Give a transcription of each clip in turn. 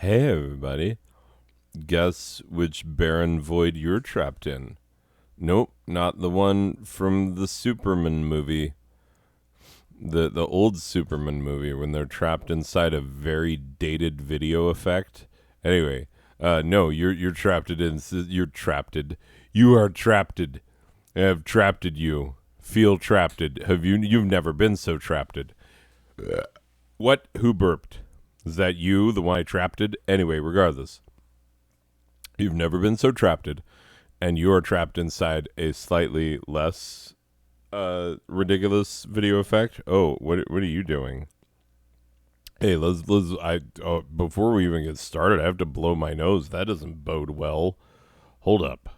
Hey everybody, guess which barren void you're trapped in? Nope, not the one from the Superman movie. The old Superman movie when they're trapped inside a very dated video effect. Anyway, no, you're trapped in you're trapped. You are trapped. I have trapped you. Feel trapped. You've never been so trapped. What? Who burped? Is that you, the one I trapped? Anyway, regardless. You've never been so trapped, and you are trapped inside a slightly less ridiculous video effect. Oh, what are you doing? Hey, let's before we even get started, I have to blow my nose. That doesn't bode well. Hold up.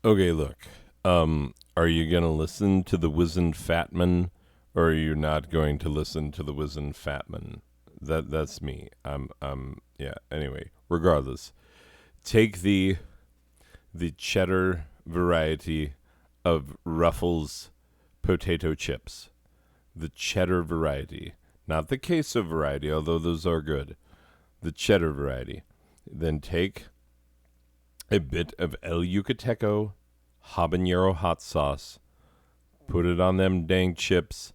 Okay, look. Are you gonna listen to the wizened fatman, or are you not going to listen to the wizened fatman? That's me. Yeah. Anyway, regardless, take the cheddar variety of Ruffles potato chips. The cheddar variety, not the queso variety, although those are good. The cheddar variety. Then take a bit of El Yucateco habanero hot sauce. Put it on them dang chips.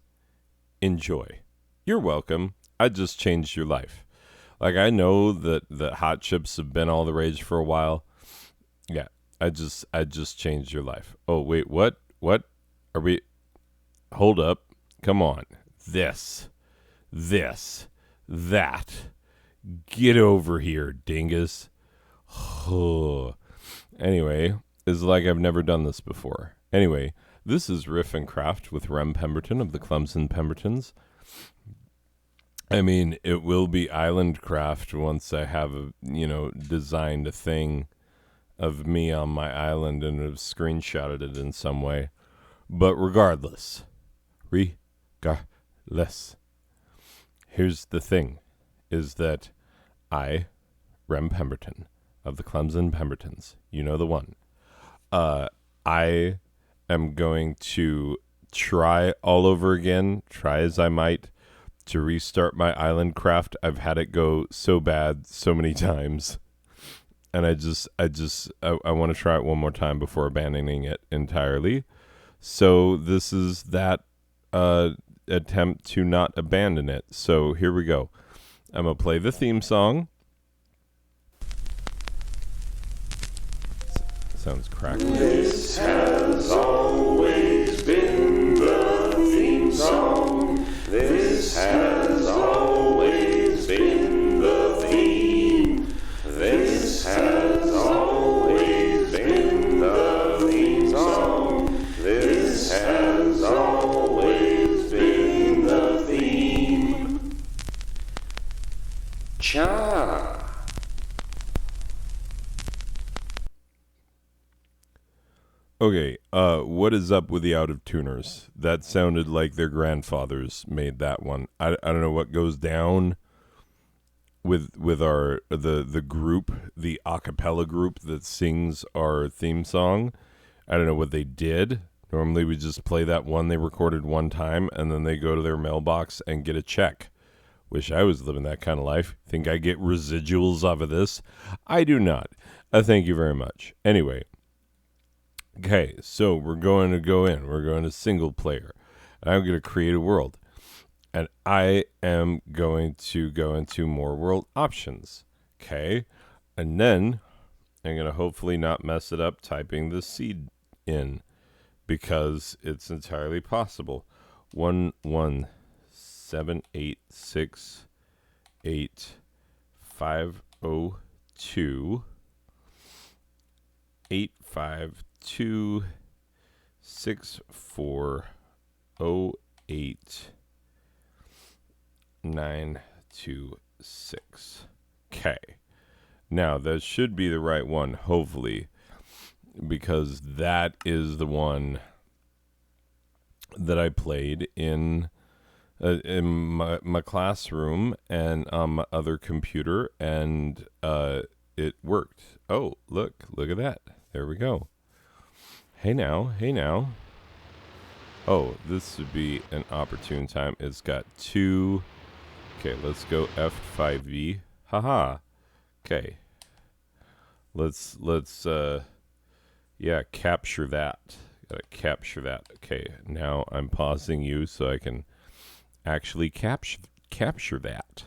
Enjoy. You're welcome. I just changed your life. Like, I know that hot chips have been all the rage for a while. Yeah, I just changed your life. Oh, wait, what? What? Are we... Hold up. Come on. This, that. Get over here, dingus. Anyway, it's like I've never done this before. Anyway, this is Riff and Craft with Rem Pemberton of the Clemson Pembertons. I mean, it will be Islandcraft once I have, designed a thing of me on my island and have screenshotted it in some way. But regardless, here's the thing, is that I, Rem Pemberton of the Clemson Pembertons, you know the one, I am going to try all over again, try as I might, to restart my Islandcraft. I've had it go so bad so many times, and I want to try it one more time before abandoning it entirely. So this is that attempt to not abandon it. So here we go. I'm gonna play the theme song. Sounds crackly. This has always been the theme song. This has always been the theme. This has always been the theme song. This has always been the theme. Cha. Okay, what is up with the out-of-tuners? That sounded like their grandfathers made that one. I don't know what goes down with our the group, the a cappella group that sings our theme song. I don't know what they did. Normally we just play that one they recorded one time, and then they go to their mailbox and get a check. Wish I was living that kind of life. Think I get residuals off of this? I do not. Thank you very much. Anyway. Okay, so we're going to go in. We're going to single player. I'm going to create a world. And I am going to go into more world options. Okay, and then I'm going to hopefully not mess it up typing the seed in, because it's entirely possible. 117868502 8526408 926. Okay. Now, that should be the right one, hopefully, because that is the one that I played in my classroom and on my other computer, and it worked. Oh, look at that. There we go. Hey now. Oh, this would be an opportune time. It's got two. Okay, let's go F5V. Haha. Okay. Let's yeah, capture that. Gotta capture that. Okay, now I'm pausing you so I can actually capture that.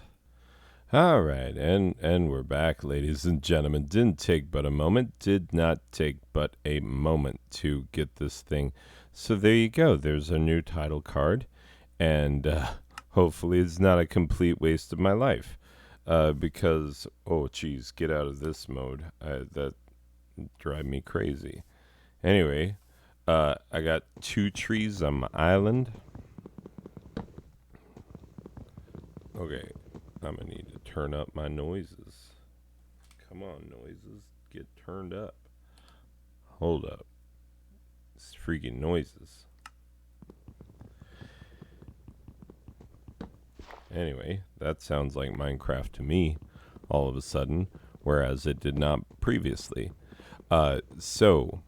All right, and we're back, ladies and gentlemen. Didn't take but a moment. Did not take but a moment to get this thing. So there you go. There's a new title card, and hopefully it's not a complete waste of my life. Because oh geez, get out of this mode. That drive me crazy. Anyway, I got 2 trees on my island. Okay, I'm gonna need to turn up my noises. Come on, noises, get turned up. Hold up. It's freaking noises. Anyway, that sounds like Minecraft to me all of a sudden, whereas it did not previously. So,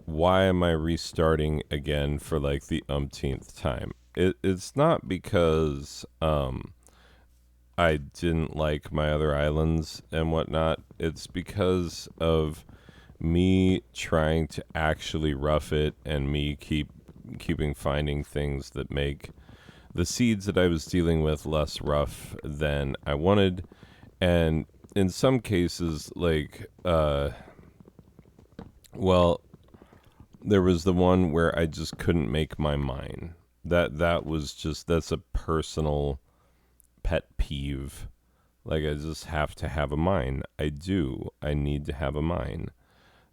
why am I restarting again for like the umpteenth time? It's not because I didn't like my other islands and whatnot. It's because of me trying to actually rough it and me keeping finding things that make the seeds that I was dealing with less rough than I wanted. And in some cases, like, well, there was the one where I just couldn't make my mine. That was just, that's a personal pet peeve. Like, I just have to have a mine. I do. I need to have a mine.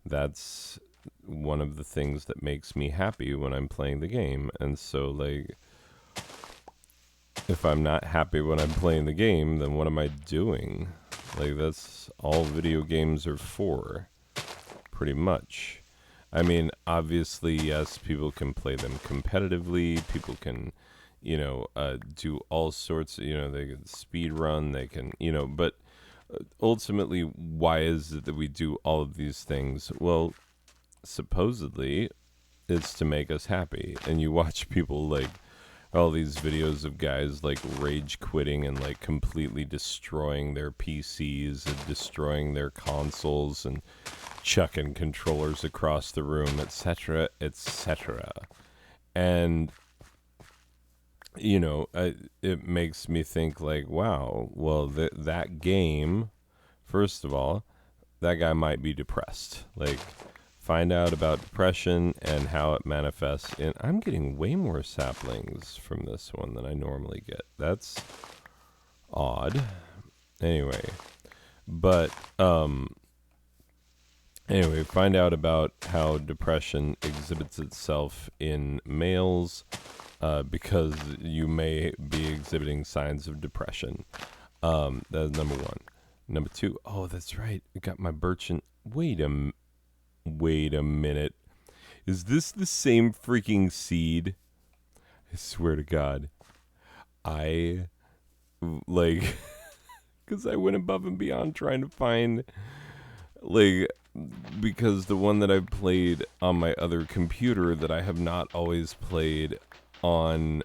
That's one of the things that makes me happy when I'm playing the game. And so, like, if I'm not happy when I'm playing the game, then what am I doing? Like, that's all video games are for, pretty much. I mean, obviously, yes, people can play them competitively. People can, do all sorts. They can speed run. They can, but ultimately, why is it that we do all of these things? Well, supposedly, it's to make us happy. And you watch people like all these videos of guys like rage quitting and like completely destroying their PCs and destroying their consoles and chucking controllers across the room, etc., etc. And it makes me think like, wow, well, that game, first of all, that guy might be depressed. Like, find out about depression and how it manifests in. I'm getting way more saplings from this one than I normally get. That's odd. Anyway, but find out about how depression exhibits itself in males, because you may be exhibiting signs of depression. That's number 1. Number 2, oh, that's right. I got my birchen. Wait a minute. Is this the same freaking seed? I swear to God. I, like, because I went above and beyond trying to find, like, because the one that I've played on my other computer that I have not always played on,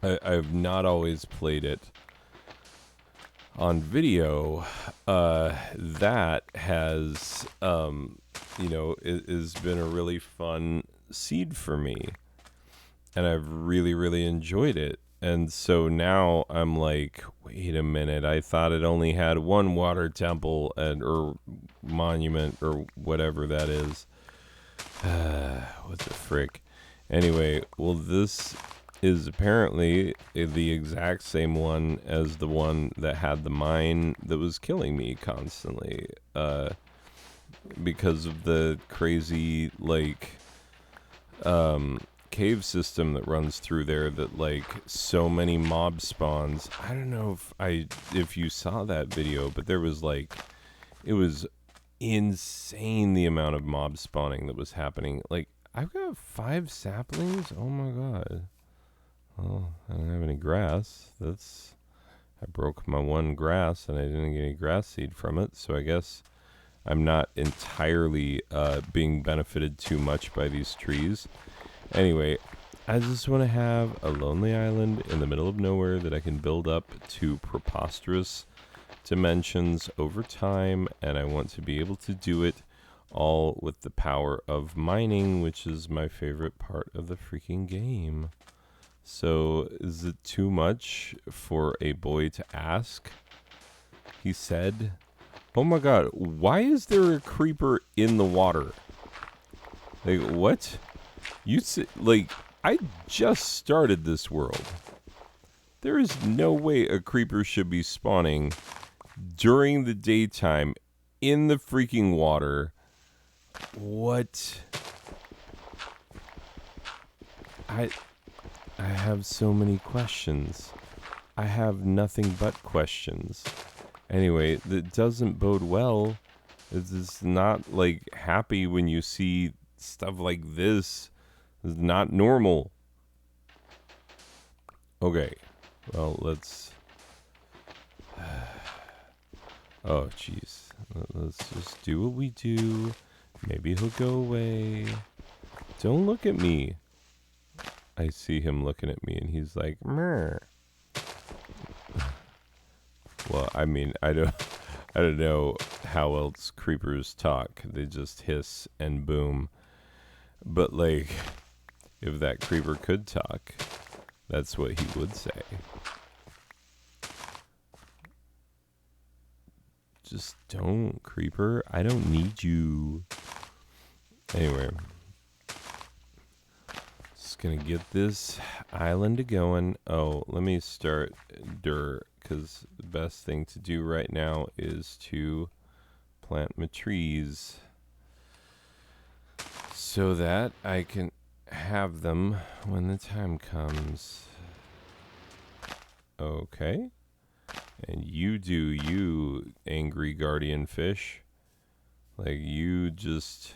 I've not always played it on video, that has, it has been a really fun seed for me. And I've really, really enjoyed it. And so now I'm like, wait a minute, I thought it only had one water temple or monument or whatever that is. What the frick? Anyway, well, this is apparently the exact same one as the one that had the mine that was killing me constantly, because of the crazy, like, cave system that runs through there that, like, so many mob spawns. I don't know if you saw that video, but there was, like, it was insane the amount of mob spawning that was happening. Like, I've got 5 saplings? Oh my god. Well, I don't have any grass. I broke my one grass and I didn't get any grass seed from it, so I guess I'm not entirely being benefited too much by these trees. Anyway, I just want to have a lonely island in the middle of nowhere that I can build up to preposterous dimensions over time, and I want to be able to do it all with the power of mining, which is my favorite part of the freaking game. So, is it too much for a boy to ask? He said, "Oh my god, why is there a creeper in the water?" Like, what? I just started this world. There is no way a creeper should be spawning during the daytime in the freaking water. What? I have so many questions. I have nothing but questions. Anyway, that doesn't bode well. It's not like happy when you see stuff like this. It's not normal. Okay. Well, let's... Oh, jeez. Let's just do what we do. Maybe he'll go away. Don't look at me. I see him looking at me, and he's like, "Meh." Well, I mean, I don't know how else creepers talk. They just hiss and boom. But like, if that creeper could talk, that's what he would say. Just don't, creeper. I don't need you. Anyway. Just gonna get this island going. Oh, let me start dirt, because the best thing to do right now is to plant my trees so that I can have them when the time comes. Okay. And you do you, angry guardian fish. Like, you just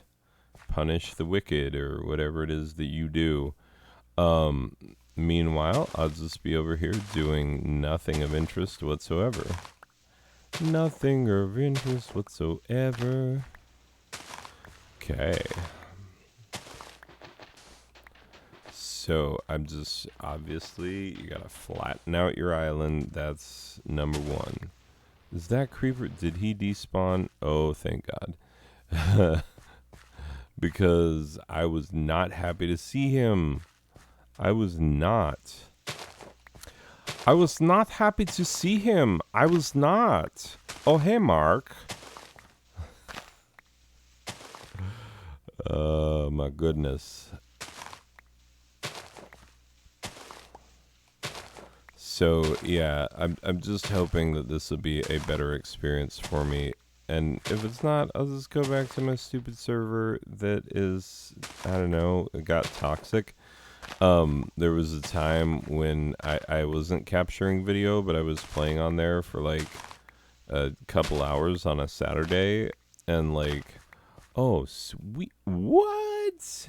punish the wicked or whatever it is that you do. Meanwhile, I'll just be over here doing nothing of interest whatsoever. Nothing of interest whatsoever. Okay. So, I'm just, obviously, you gotta flatten out your island. That's number one. Is that creeper, did he despawn? Oh, thank God. Because I was not happy to see him. I was not happy to see him. I was not. Oh, hey, Mark. Oh, my goodness. So, yeah, I'm just hoping that this will be a better experience for me. And if it's not, I'll just go back to my stupid server that is, I don't know, it got toxic. There was a time when I wasn't capturing video, but I was playing on there for like a couple hours on a Saturday, and like, oh, sweet, what?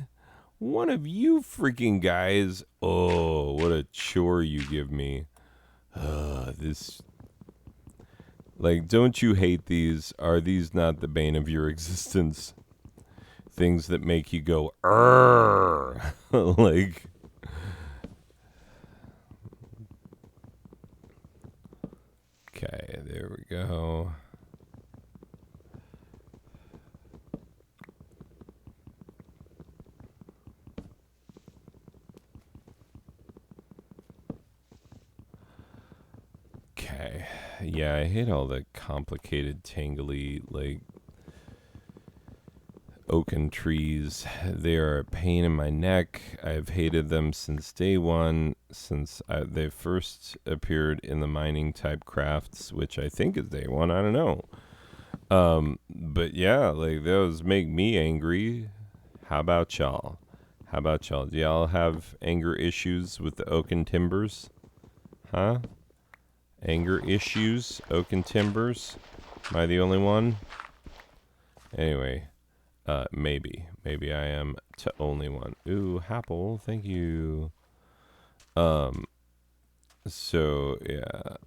One of you freaking guys, oh, what a chore you give me. This, like, don't you hate these? Are these not the bane of your existence? Things that make you go, "Arr!" Like, okay, there we go. Okay, yeah, I hate all the complicated, tangly, like, oaken trees. They are a pain in my neck. I've hated them since day one, since they first appeared in the mining type crafts, which I think is day one. I don't know. But yeah, like, those make me angry. How about y'all? How about y'all? Do y'all have anger issues with the oaken timbers? Huh? Anger issues? Oaken timbers? Am I the only one? Anyway. Maybe I am the only one. Ooh, Apple, thank you. So yeah.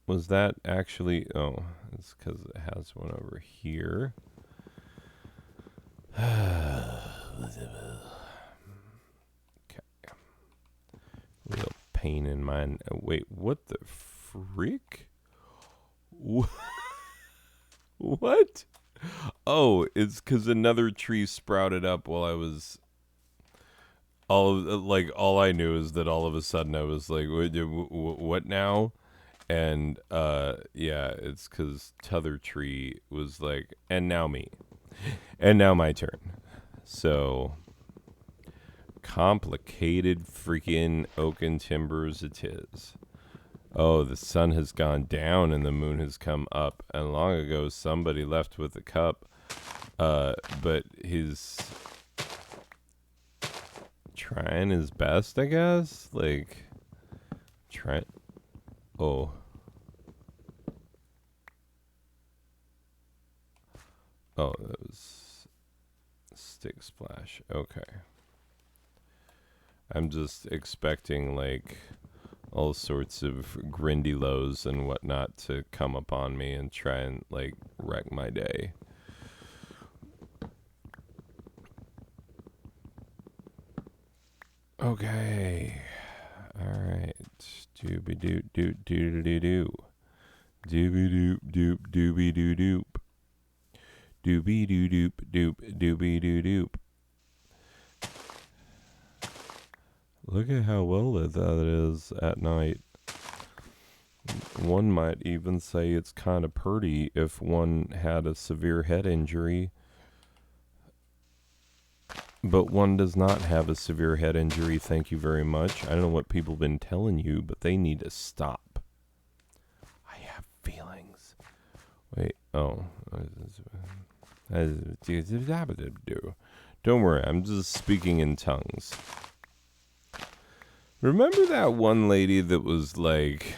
Was that actually? Oh, it's because it has one over here. Okay. We'll pain in mine. Wait, what the frick? What? Oh, it's because another tree sprouted up while I was all I knew is that all of a sudden I was like, what now? And yeah, it's because t'other tree was like, and now me, and now my turn. So complicated freaking oaken timbers it is. Oh, the sun has gone down and the moon has come up. And long ago, somebody left with a cup. But he's trying his best, I guess. Like, trying. Oh. Oh, that was stick splash. Okay. I'm just expecting, like, all sorts of grindylows and whatnot to come upon me and try and, like, wreck my day. Okay. All right. Dooby doop doop doo doo doo. Dooby doop doop dooby doo doop. Dooby doo doop doop dooby doo doop. Look at how well lit that is at night. One might even say it's kind of pretty if one had a severe head injury. But one does not have a severe head injury, thank you very much. I don't know what people have been telling you, but they need to stop. I have feelings. Wait, oh. Don't worry, I'm just speaking in tongues. Remember that one lady that was like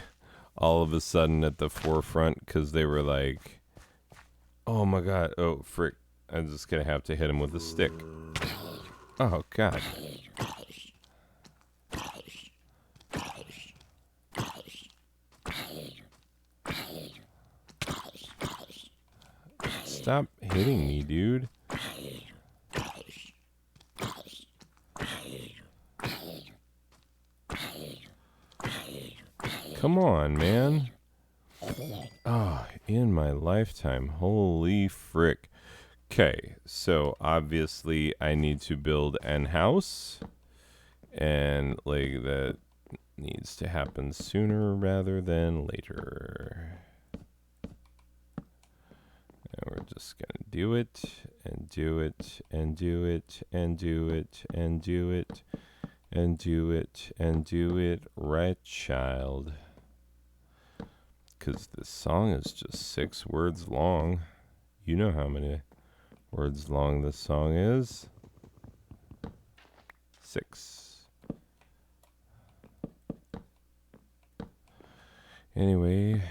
all of a sudden at the forefront because they were like, oh my god, oh frick, I'm just gonna have to hit him with a stick. Oh god. Stop hitting me, dude. Come on, man. Oh, in my lifetime. Holy frick. Okay, so obviously I need to build an house. And, like, that needs to happen sooner rather than later. And we're just gonna do it, and do it, and do it, and do it, and do it, and do it, and do it, right, child? Because this song is just 6 words long. You know how many words long this song is. 6. Anyway,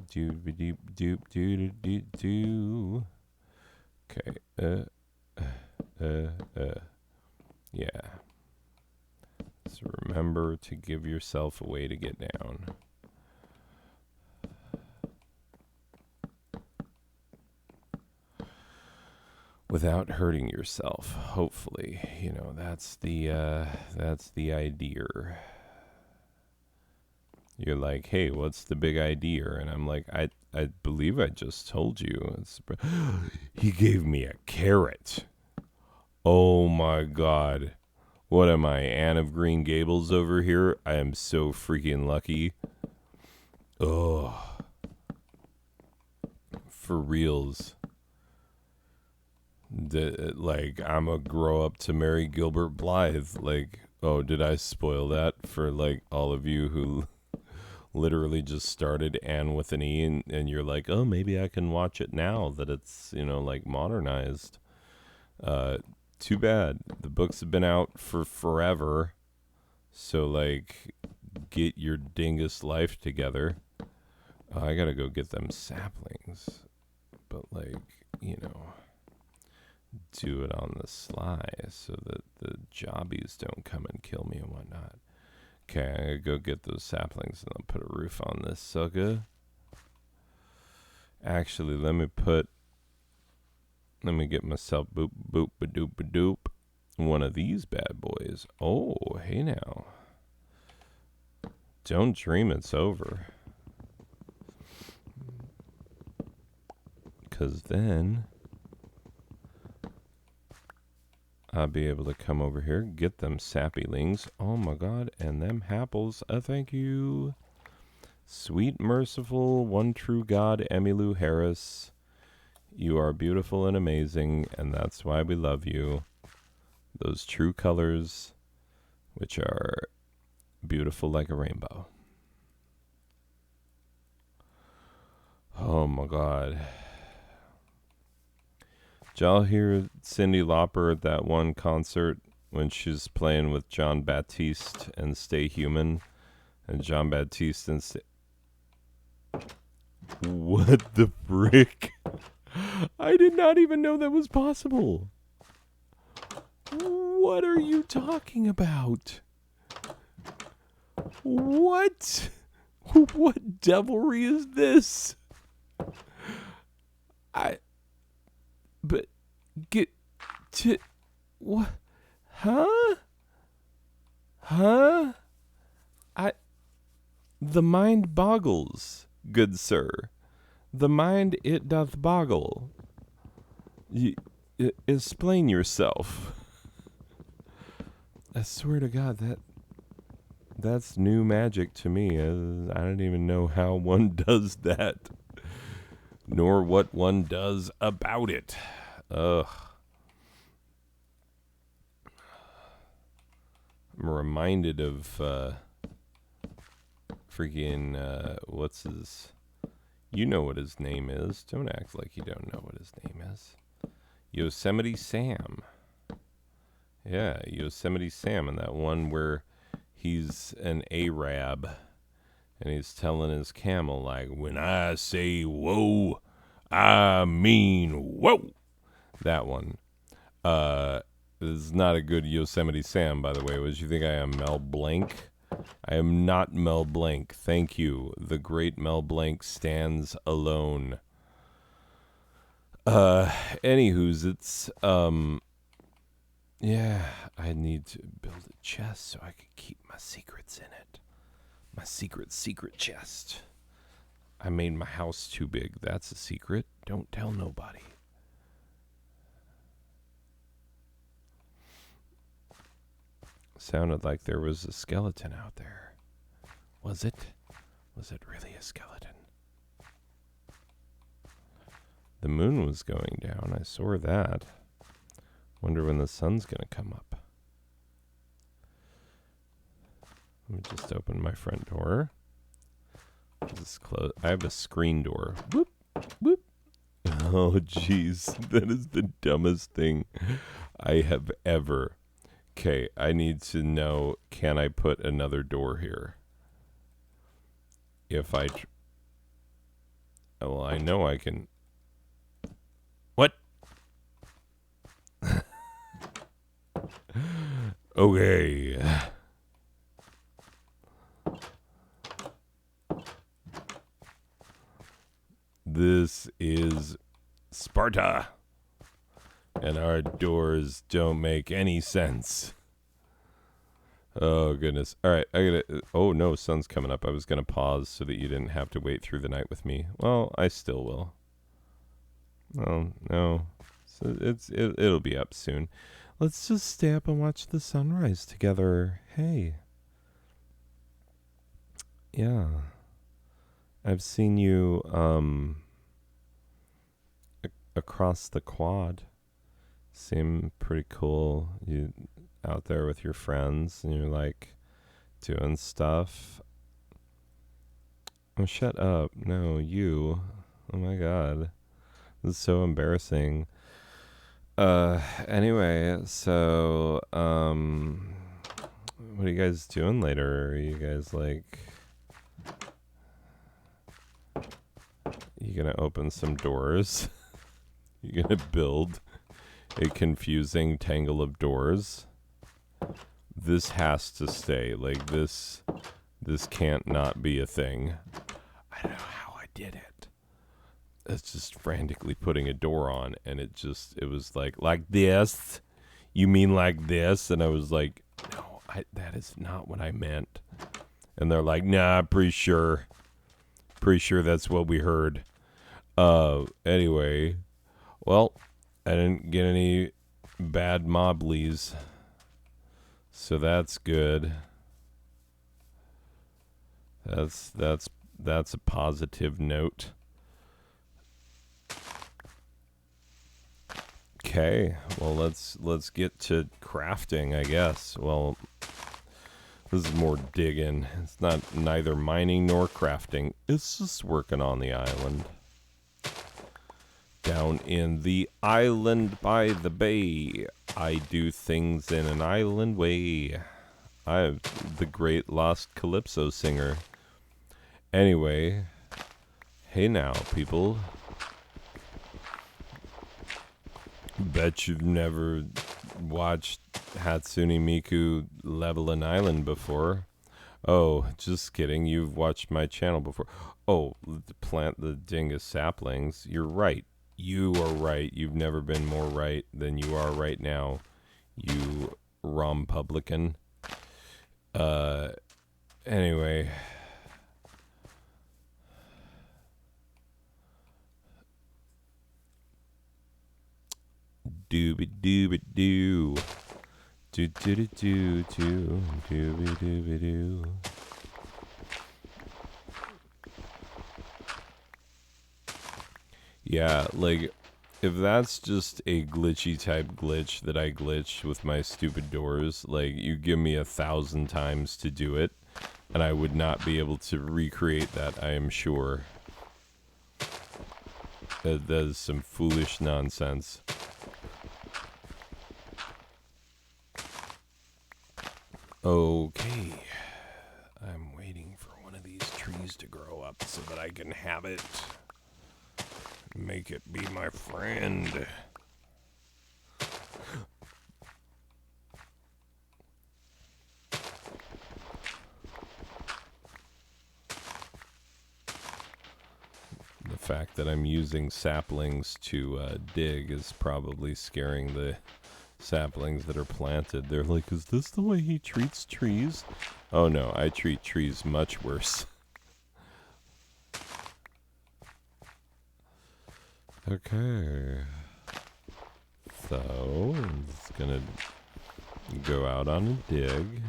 doop doop doop doop doo. Okay. Yeah. So remember to give yourself a way to get down. Without hurting yourself, hopefully. You know, that's the idea. You're like, hey, what's the big idea? And I'm like, I believe I just told you. He gave me a carrot. Oh my god. What am I, Anne of Green Gables over here? I am so freaking lucky. Oh. For reals. Like, I'm a grow up to marry Gilbert Blythe. Like, oh, did I spoil that for, like, all of you who literally just started Anne with an E and you're like, oh, maybe I can watch it now that it's, you know, like, modernized. Too bad. The books have been out for forever. So, like, get your dingus life together. I gotta go get them saplings. But, like, you know, do it on the sly so that the jobbies don't come and kill me and whatnot. Okay, I'm gonna go get those saplings and I'll put a roof on this sucker. Actually, let me get myself boop boop ba doop ba doop one of these bad boys. Oh, hey now. Don't dream it's over. Because then I'll be able to come over here, get them sappy lings. Oh my god, and them happles. Thank you. Sweet, merciful, one true God, Emmylou Harris. You are beautiful and amazing, and that's why we love you. Those true colors, which are beautiful like a rainbow. Oh my god. Did y'all hear Cyndi Lauper at that one concert when she's playing with John Baptiste and Stay Human? And John Baptiste and What the frick? I did not even know that was possible. What are you talking about? What? What devilry is this? But get to what? Huh? The mind boggles, good sir. The mind it doth boggle. Explain yourself. I swear to God, that's new magic to me. I don't even know how one does that, nor what one does about it. Ugh. I'm reminded of freaking what's his? You know what his name is. Don't act like you don't know what his name is. Yosemite Sam. Yeah, Yosemite Sam, and that one where he's an Arab and he's telling his camel, like, when I say whoa, I mean whoa. That one. This is not a good Yosemite Sam, by the way. Would you think I am Mel Blanc? I am not Mel Blanc. Thank you. The great Mel Blanc stands alone. Anywho's, it's, yeah, I need to build a chest so I can keep my secrets in it. My secret chest. I made my house too big. That's a secret. Don't tell nobody. Sounded like there was a skeleton out there. Was it? Was it really a skeleton? The moon was going down. I saw that. Wonder when the sun's gonna come up. Let me just open my front door. Just close. I have a screen door. Whoop, whoop. Oh, jeez. That is the dumbest thing I have ever. Okay, I need to know, can I put another door here? If I... well, I know I can... What? Okay. This is Sparta. And our doors don't make any sense. Oh, goodness. All right, I gotta... oh, no, sun's coming up. I was going to pause so that you didn't have to wait through the night with me. Well, I still will. Oh, no. So it'll be up soon. Let's just stay up and watch the sunrise together. Hey. Yeah. I've seen you across the quad. Seem pretty cool. You out there with your friends and you're like doing stuff. Oh, shut up. No, you. Oh my god. This is so embarrassing. Anyway, so what are you guys doing later? Are you guys like, you gonna open some doors? You gonna build a confusing tangle of doors? This has to stay. Like, this can't not be a thing. I don't know how I did it. It's just frantically putting a door on, and it was like this? You mean like this? And I was like, no, that is not what I meant. And they're like, nah, pretty sure that's what we heard. Anyway, well, I didn't get any bad moblies, so that's good. That's a positive note. Okay, well let's get to crafting, I guess. Well, this is more digging. It's not neither mining nor crafting. It's just working on the island. Down in the island by the bay, I do things in an island way. I'm the great lost calypso singer. Anyway, hey now, people. Bet you've never watched Hatsune Miku level an island before. Oh, just kidding. You've watched my channel before. Oh, plant the dingus saplings. You're right. You are right. You've never been more right than you are right now, you Rompublican. Anyway. Dooby dooby doo. Do do do do do. Dooby dooby doo. Yeah, like, if that's just a glitchy type glitch that I glitch with my stupid doors, like, you give me 1,000 times to do it, and I would not be able to recreate that, I am sure. That is some foolish nonsense. Okay. I'm waiting for one of these trees to grow up so that I can have it. Make it be my friend. The fact that I'm using saplings to dig is probably scaring the saplings that are planted. They're like, is this the way he treats trees? Oh no, I treat trees much worse. Okay. So, I'm just gonna go out on a dig.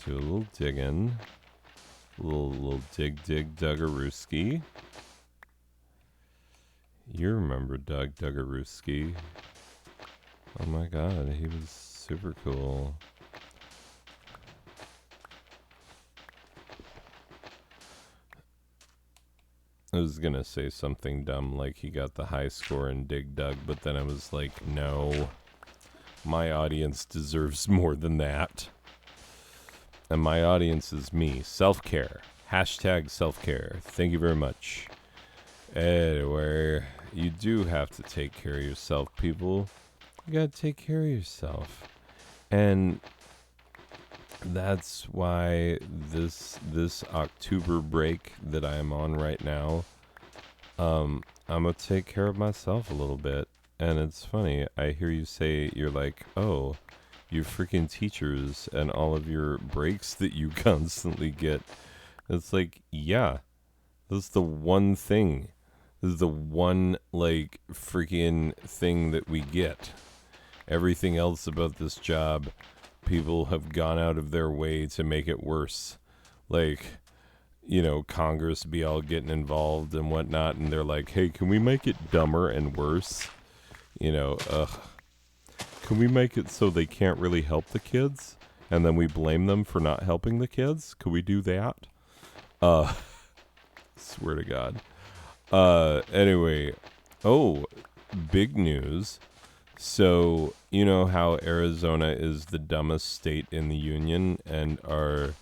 Do a little digging. Little dig Duggarooski. You remember Doug Duggarooski. Oh my god, he was super cool. I was gonna say something dumb like he got the high score in Dig Dug, but then I was like, no. My audience deserves more than that. And my audience is me. Self-care. Hashtag self-care. Thank you very much. Anyway, you do have to take care of yourself, people. You gotta take care of yourself. And that's why this October break that I am on right now, I'm gonna take care of myself a little bit. And it's funny, I hear you say, you're like, oh, you freaking teachers and all of your breaks that you constantly get. It's like, yeah, this is the one thing. This is the one, like, freaking thing that we get. Everything else about this job, people have gone out of their way to make it worse. Like, you know, Congress be all getting involved and whatnot, and they're like, hey, can we make it dumber and worse? You know, can we make it so they can't really help the kids? And then we blame them for not helping the kids? Could we do that? Swear to God. Anyway, oh, big news. So, you know how Arizona is the dumbest state in the union, and our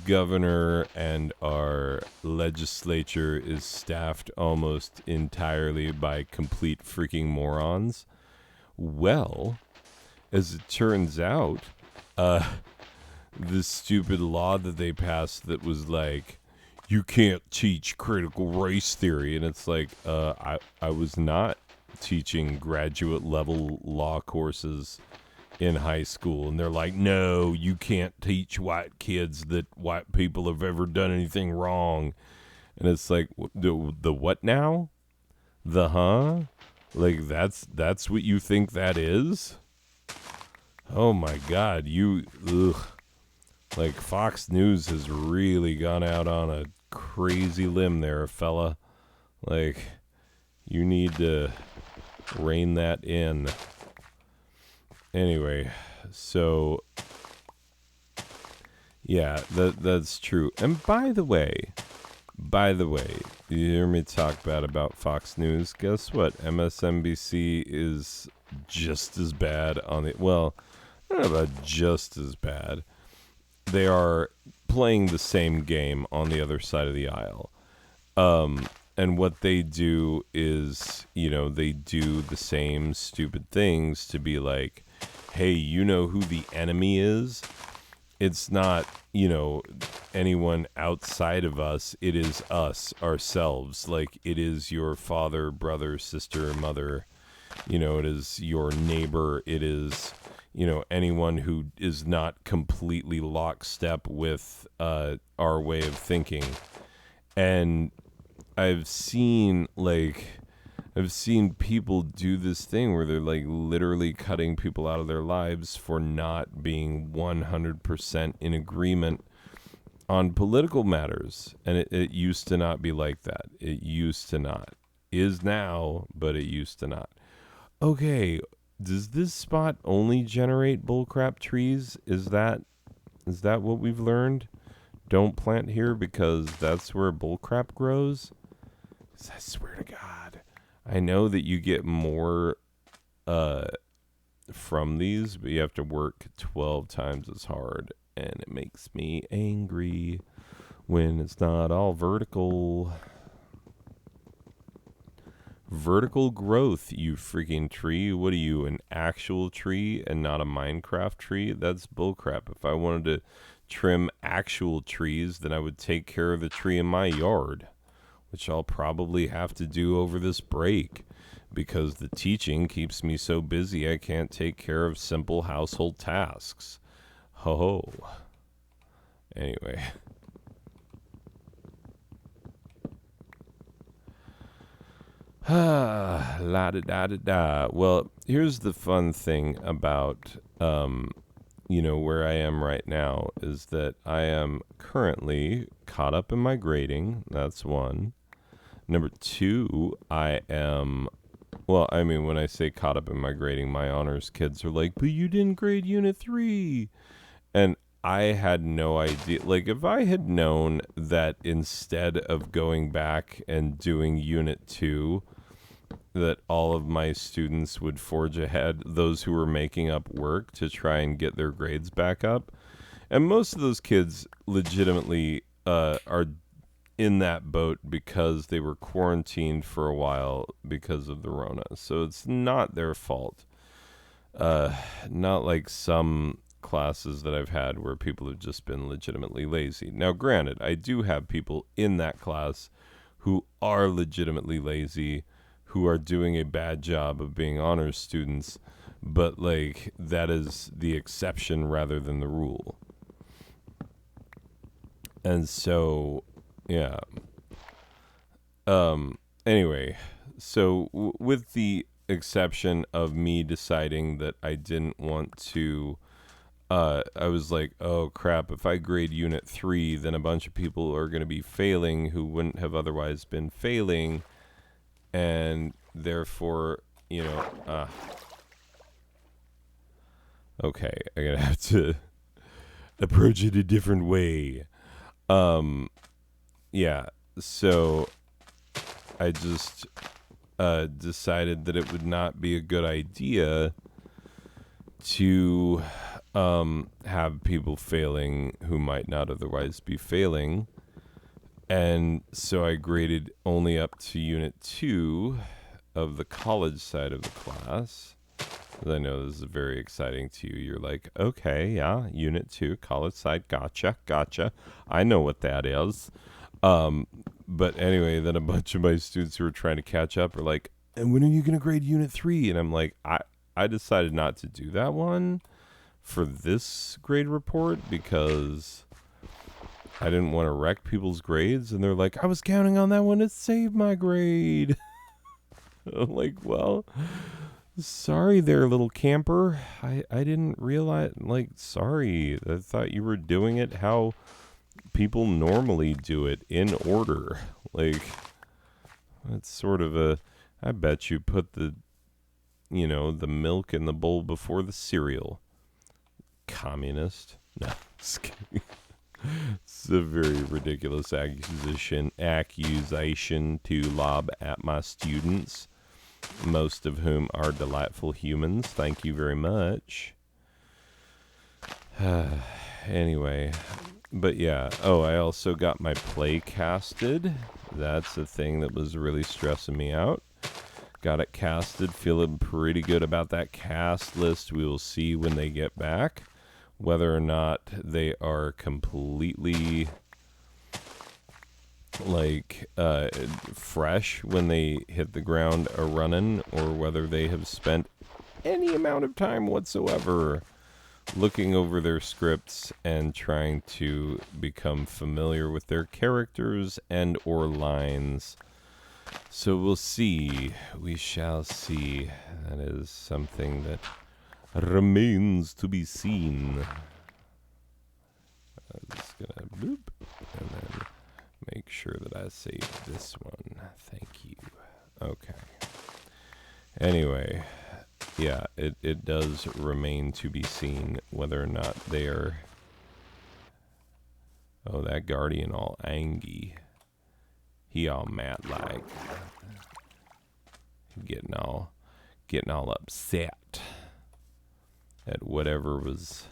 governor and our legislature is staffed almost entirely by complete freaking morons? Well, as it turns out, this stupid law that they passed that was like, you can't teach critical race theory, and it's like, I was not teaching graduate level law courses in high school, and they're like, no, you can't teach white kids that white people have ever done anything wrong. And it's like, the what now? The huh? Like, that's what you think that is? Oh my God, ugh. Like, Fox News has really gone out on a crazy limb there, fella. Like, you need to rein that in. Anyway, so yeah, that's true. And by the way, you hear me talk bad about Fox News? Guess what? MSNBC is just as bad on the, well, I don't know about just as bad. They are playing the same game on the other side of the aisle. And what they do is, they do the same stupid things to be like, hey, you know who the enemy is? It's not, anyone outside of us. It is us, ourselves. Like, it is your father, brother, sister, mother. It is your neighbor. It is, anyone who is not completely lockstep with our way of thinking. And I've seen people do this thing where they're like literally cutting people out of their lives for not being 100% in agreement on political matters. And it used to not be like that. It used to not. Is now, but it used to not. Okay, does this spot only generate bullcrap trees? Is that what we've learned? Don't plant here because that's where bullcrap grows? I swear to God, I know that you get more from these, but you have to work 12 times as hard, and it makes me angry when it's not all vertical. Vertical growth, you freaking tree. What are you, an actual tree and not a Minecraft tree? That's bullcrap. If I wanted to trim actual trees, then I would take care of the tree in my yard, which I'll probably have to do over this break because the teaching keeps me so busy I can't take care of simple household tasks. Ho. Anyway. La-da-da-da-da. Well, here's the fun thing about, where I am right now is that I am currently caught up in my grading. That's one. Number two, when I say caught up in my grading, my honors kids are like, but you didn't grade Unit 3. And I had no idea. Like, if I had known that instead of going back and doing Unit 2, that all of my students would forge ahead, those who were making up work to try and get their grades back up. And most of those kids legitimately are in that boat because they were quarantined for a while because of the Rona. So it's not their fault. Not like some classes that I've had where people have just been legitimately lazy. Now, granted, I do have people in that class who are legitimately lazy, who are doing a bad job of being honors students, but like that is the exception rather than the rule. And so, yeah. Anyway, so with the exception of me deciding that I didn't want to, I was like, oh crap, if I grade Unit 3, then a bunch of people are going to be failing who wouldn't have otherwise been failing. And therefore, okay, I'm going to have to approach it a different way. Yeah, so I just decided that it would not be a good idea to have people failing who might not otherwise be failing. And so I graded only up to Unit 2 of the college side of the class. I know this is very exciting to you. You're like, okay, yeah, Unit 2, college side, gotcha. I know what that is. But anyway, then a bunch of my students who are trying to catch up are like, and when are you going to grade Unit 3? And I'm like, I decided not to do that one for this grade report because I didn't want to wreck people's grades. And they're like, I was counting on that one to save my grade. I'm like, well, sorry there, little camper. I didn't realize, like, sorry. I thought you were doing it how people normally do it, in order. Like, that's sort of a, I bet you put the milk in the bowl before the cereal. Communist. No, just kidding. It's a very ridiculous accusation to lob at my students, most of whom are delightful humans. Thank you very much. Anyway, but yeah. Oh, I also got my play casted. That's the thing that was really stressing me out. Got it casted. Feeling pretty good about that cast list. We will see when they get back whether or not they are completely fresh when they hit the ground a running, or whether they have spent any amount of time whatsoever looking over their scripts and trying to become familiar with their characters and or lines. So we'll see. We shall see. That is something that remains to be seen. I'm just gonna boop and then make sure that I save this one. Thank you. Okay. Anyway, yeah, it does remain to be seen whether or not they are. Oh, that guardian all angy. He all mad like. Getting all upset at whatever was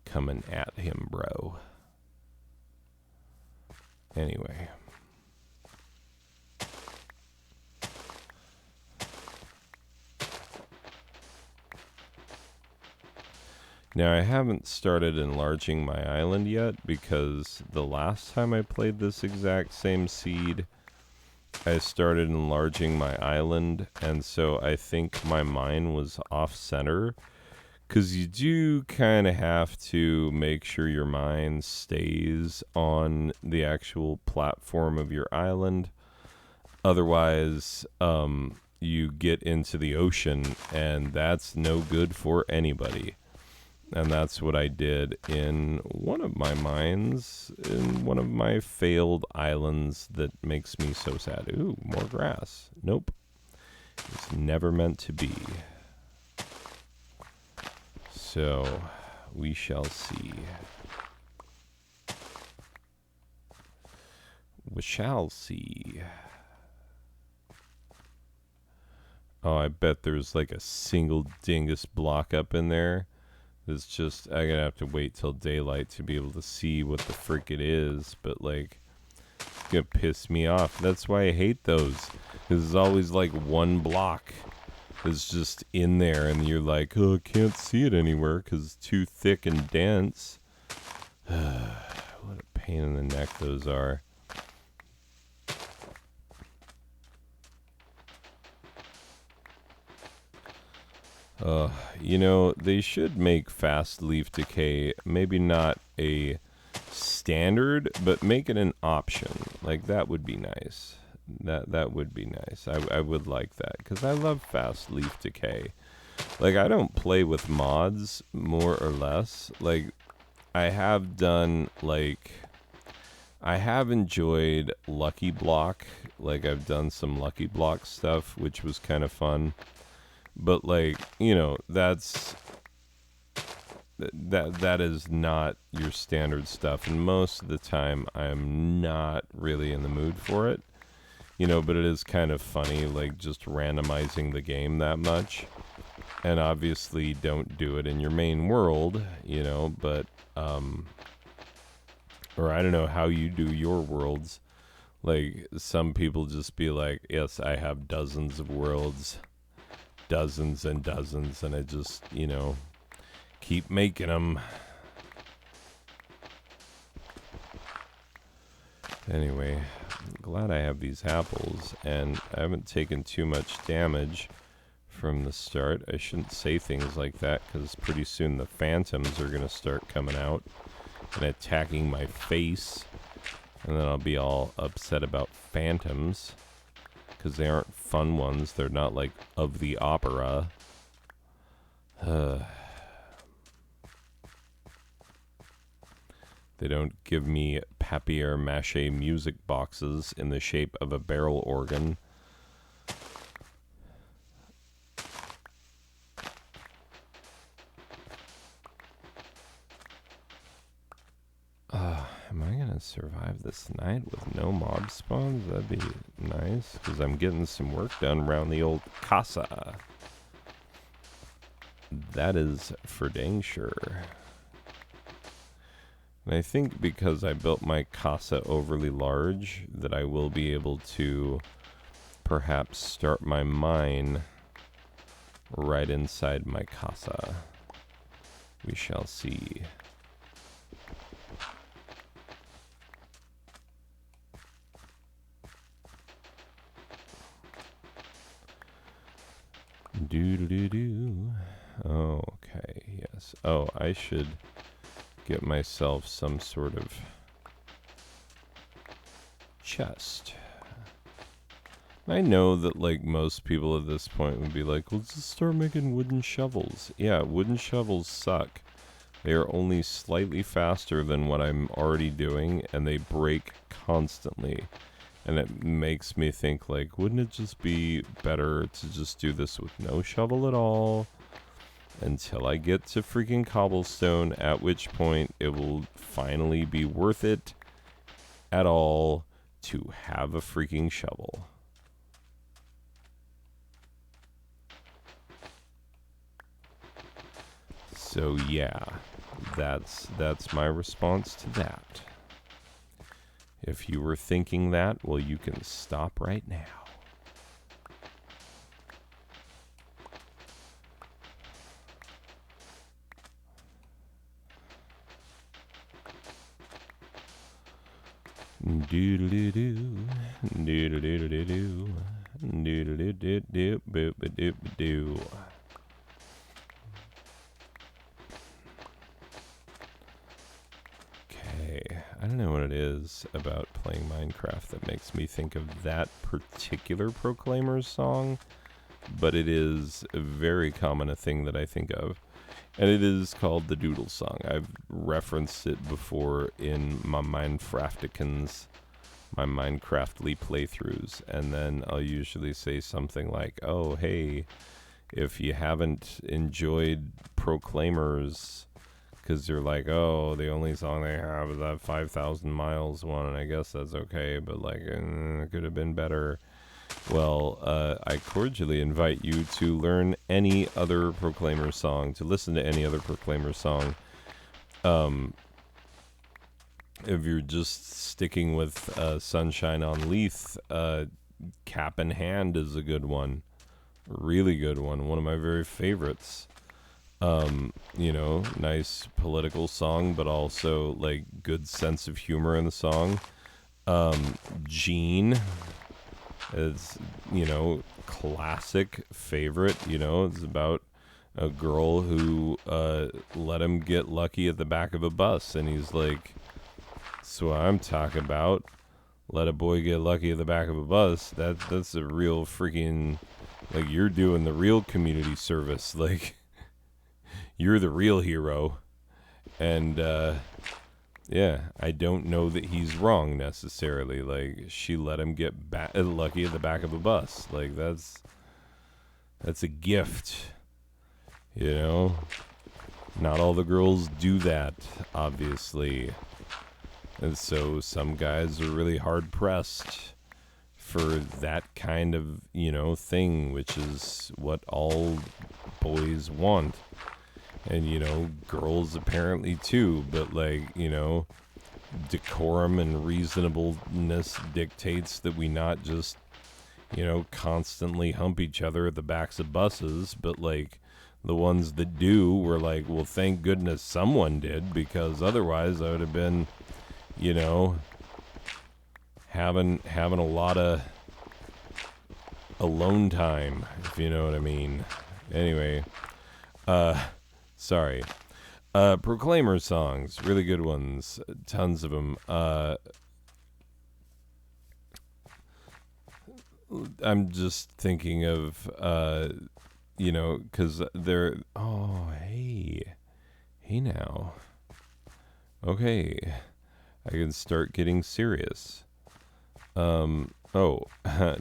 coming at him, bro. Anyway. Now, I haven't started enlarging my island yet because the last time I played this exact same seed, I started enlarging my island, and so I think my mine was off-center, because you do kind of have to make sure your mine stays on the actual platform of your island. Otherwise, you get into the ocean, and that's no good for anybody. And that's what I did in one of my mines, in one of my failed islands that makes me so sad. Ooh, more grass. Nope. It's never meant to be. So, we shall see. We shall see. Oh, I bet there's like a single dingus block up in there. It's just, I'm gonna have to wait till daylight to be able to see what the frick it is, but like, it's gonna piss me off. That's why I hate those. Because there's always like one block that's just in there, and you're like, oh, I can't see it anywhere because it's too thick and dense. What a pain in the neck those are. They should make fast leaf decay, maybe not a standard, but make it an option. Like, that would be nice. That would be nice. I would like that, because I love fast leaf decay. Like, I don't play with mods, more or less. Like, I have done, like, I have enjoyed Lucky Block. Like, I've done some Lucky Block stuff, which was kind of fun. But like, that is not your standard stuff, and most of the time I'm not really in the mood for it. But it is kind of funny, like just randomizing the game that much. And obviously don't do it in your main world, but or I don't know how you do your worlds. Like, some people just be like, yes, I have dozens of worlds. Dozens and dozens, and I just, keep making them. Anyway, I'm glad I have these apples, and I haven't taken too much damage from the start. I shouldn't say things like that because pretty soon the phantoms are going to start coming out and attacking my face. And then I'll be all upset about phantoms because they aren't fun ones. They're not like of the opera. They don't give me papier-mâché music boxes in the shape of a barrel organ. Am I gonna survive this night with no mob spawns? That'd be nice, because I'm getting some work done around the old casa. That is for dang sure. And I think because I built my casa overly large, that I will be able to perhaps start my mine right inside my casa. We shall see. Doo-doo-doo-doo. Oh, okay, yes. Oh, I should get myself some sort of chest. I know that, like, most people at this point would be like, let's just start making wooden shovels. Yeah, wooden shovels suck. They are only slightly faster than what I'm already doing, and they break constantly. And it makes me think, like, wouldn't it just be better to just do this with no shovel at all until I get to freaking cobblestone, at which point it will finally be worth it at all to have a freaking shovel. So yeah, that's my response to that. If you were thinking that, well, you can stop right now. Doodle-doo-doo, doodle-doo-doo-doo, doodle-doo-doo-doo-doo-doo-doo. I don't know what it is about playing Minecraft that makes me think of that particular Proclaimers song, but it is a very common a thing that I think of, and it is called the Doodle Song. I've referenced it before in my Minecrafticans, my Minecraftly playthroughs, and then I'll usually say something like, oh, hey, if you haven't enjoyed Proclaimers, because you're like, oh, the only song they have is that 5,000 Miles one, and I guess that's okay, but like, it could have been better. Well, I cordially invite you to learn any other Proclaimer song, to listen to any other Proclaimer song. If you're just sticking with Sunshine on Leith, Cap in Hand is a good one. Really good one. One of my very favorites. You know, nice political song, but also like good sense of humor in the song. Gene is, you know, classic favorite. You know, it's about a girl who let him get lucky at the back of a bus, and he's like, that's what I'm talking about. Let a boy get lucky at the back of a bus. That's a real freaking, like, you're doing the real community service. Like, you're the real hero. And, yeah, I don't know that he's wrong necessarily. Like, she let him get lucky at the back of a bus. Like, that's a gift. You know? Not all the girls do that, obviously. And so some guys are really hard pressed for that kind of, you know, thing, which is what all boys want. And, you know, girls apparently too, but, like, you know, decorum and reasonableness dictates that we not just, you know, constantly hump each other at the backs of buses, but, like, the ones that do, were like, well, thank goodness someone did, because otherwise I would have been, you know, having a lot of alone time, if you know what I mean. Anyway, sorry. Proclaimer songs, really good ones, tons of them. I'm just thinking of, because they're. Oh, hey now. Okay, I can start getting serious.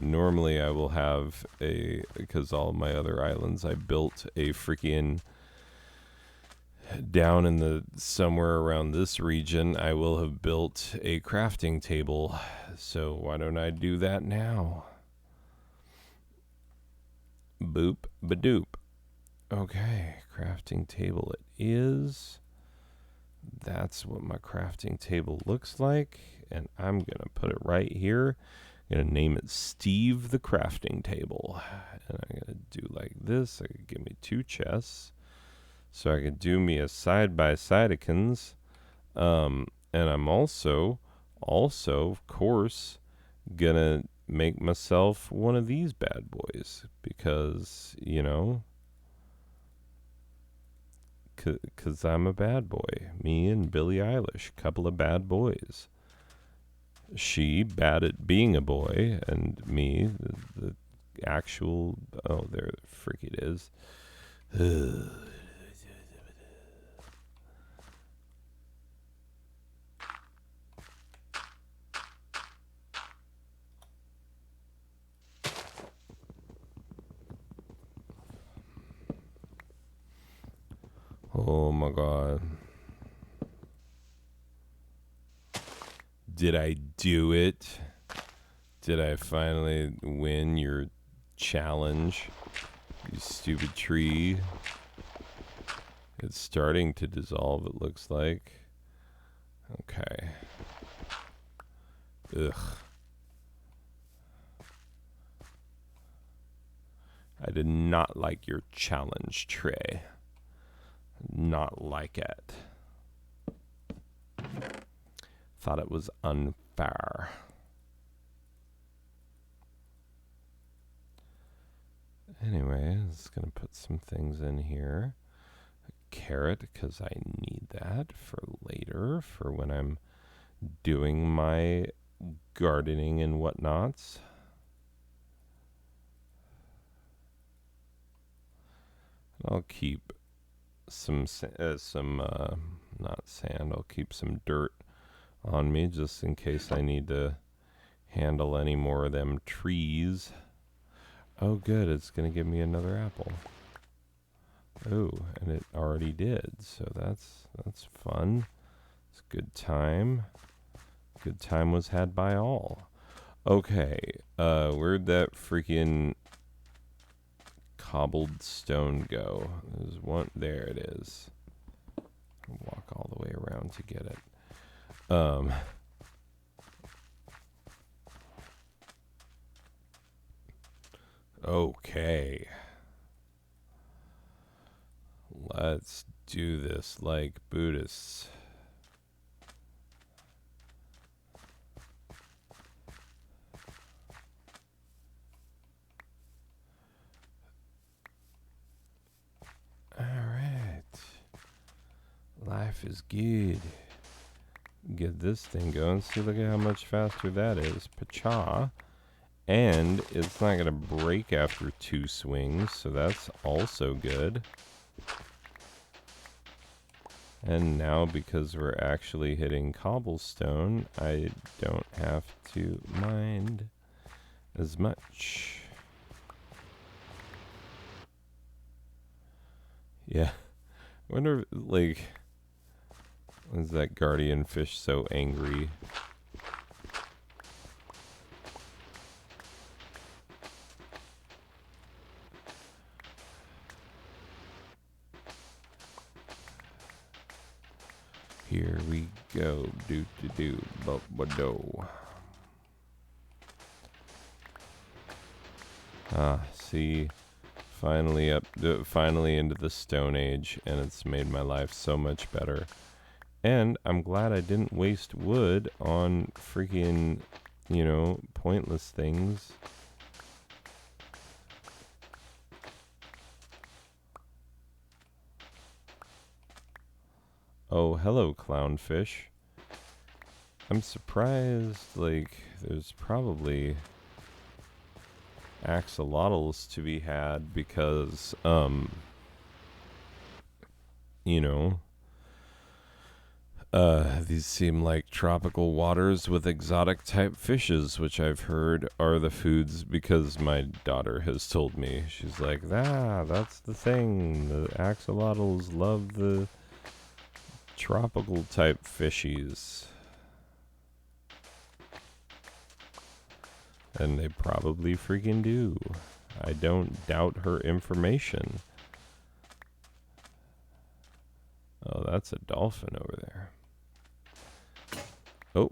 Normally I will have because all my other islands I built a freaking down in the somewhere around this region I will have built a crafting table. So why don't I do that now? Boop badoop. Okay, crafting table it is. That's what my crafting table looks like, and I'm gonna put it right here. I'm gonna name it Steve the Crafting Table, and I'm gonna do like this. I could give me 2 chests, so I could do me a side by sidekins. And I'm also of course gonna make myself one of these bad boys because because I'm a bad boy. Me and Billie Eilish, couple of bad boys. She bad at being a boy, and me, the actual. Oh, there, freak it is. Oh my god. Did I do it? Did I finally win your challenge? You stupid tree. It's starting to dissolve, it looks like. Okay. Ugh. I did not like your challenge, Trey. Not like it. Thought it was unfair. Anyway, I'm just going to put some things in here. A carrot, because I need that for later, for when I'm doing my gardening and whatnots. I'll keep some not sand, I'll keep some dirt on me just in case I need to handle any more of them trees. Oh good, it's gonna give me another apple. Oh, and it already did, so that's fun. It's a good time. Good time was had by all. Okay, where'd that freaking cobbled stone go? There's one, there it is. I'll walk all the way around to get it. Okay. Let's do this like Buddhists. All right. Life is good. Get this thing going. See, look at how much faster that is. Pacha. And it's not going to break after 2 swings, so that's also good. And now, because we're actually hitting cobblestone, I don't have to mind as much. Yeah. I wonder, like, is that guardian fish so angry? Here we go. Do do. Ah, see, finally into the Stone Age, and it's made my life so much better. And I'm glad I didn't waste wood on freaking, pointless things. Oh, hello, clownfish. I'm surprised, like, there's probably axolotls to be had because, you know, these seem like tropical waters with exotic type fishes, which I've heard are the foods because my daughter has told me. She's like, that's the thing. The axolotls love the tropical type fishies. And they probably freaking do. I don't doubt her information. Oh, that's a dolphin over there. Oh.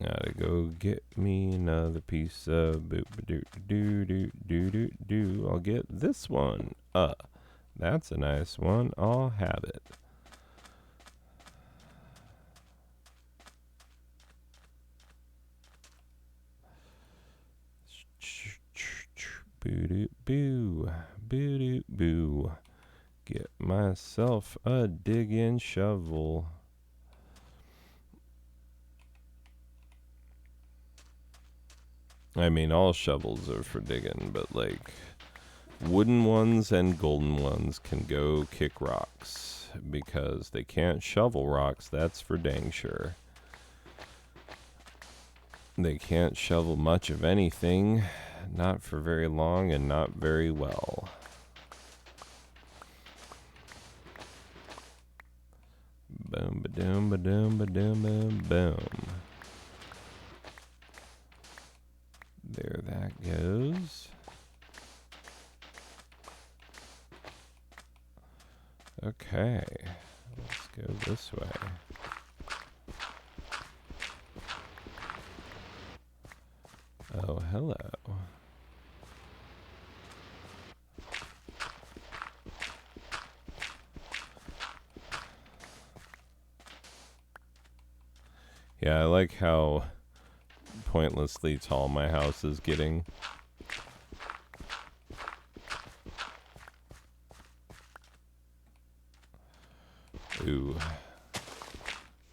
Gotta go get me another piece of boop-a-doo-doo-doo-doo-doo. I'll get this one. That's a nice one. I'll have it. Boo-doo-boo. Boo-doo-boo. Get myself a digging shovel. I mean, all shovels are for digging, but like wooden ones and golden ones can go kick rocks because they can't shovel rocks, that's for dang sure. They can't shovel much of anything, not for very long and not very well. Boom, ba-doom, ba-doom, ba-doom, boom, boom. There that goes. Okay, let's go this way. Oh, hello. Yeah, I like how pointlessly tall my house is getting. Ooh.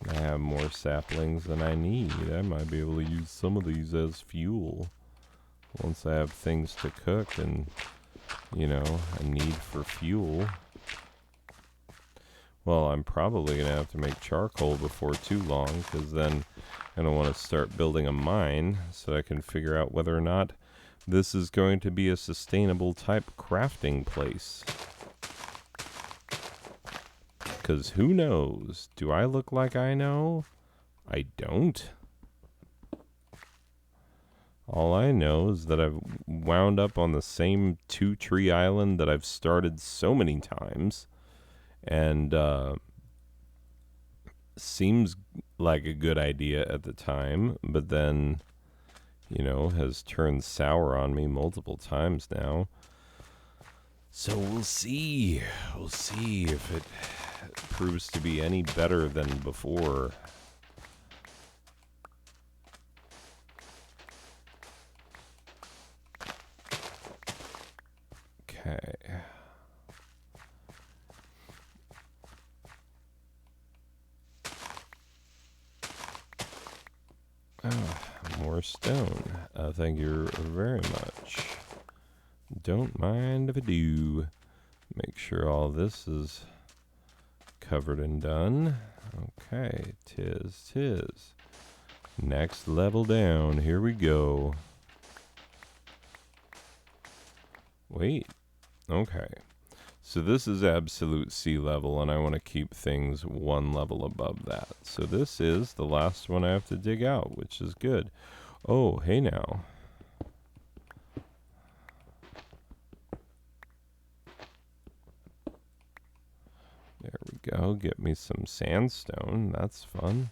I have more saplings than I need. I might be able to use some of these as fuel. Once I have things to cook and, you know, a need for fuel. Well, I'm probably going to have to make charcoal before too long, because then I'm going to want to start building a mine so I can figure out whether or not this is going to be a sustainable type crafting place. Because who knows? Do I look like I know? I don't. All I know is that I've wound up on the same two-tree island that I've started so many times. And seems like a good idea at the time, but then, you know, has turned sour on me multiple times now. So we'll see. We'll see if it proves to be any better than before. Okay. Oh, more stone. Thank you very much. Don't mind if I do. Make sure all this is covered and done. Okay, tis. Next level down. Here we go. Wait. Okay. So this is absolute sea level, and I want to keep things one level above that. So this is the last one I have to dig out, which is good. Oh, hey now. There we go. Get me some sandstone. That's fun.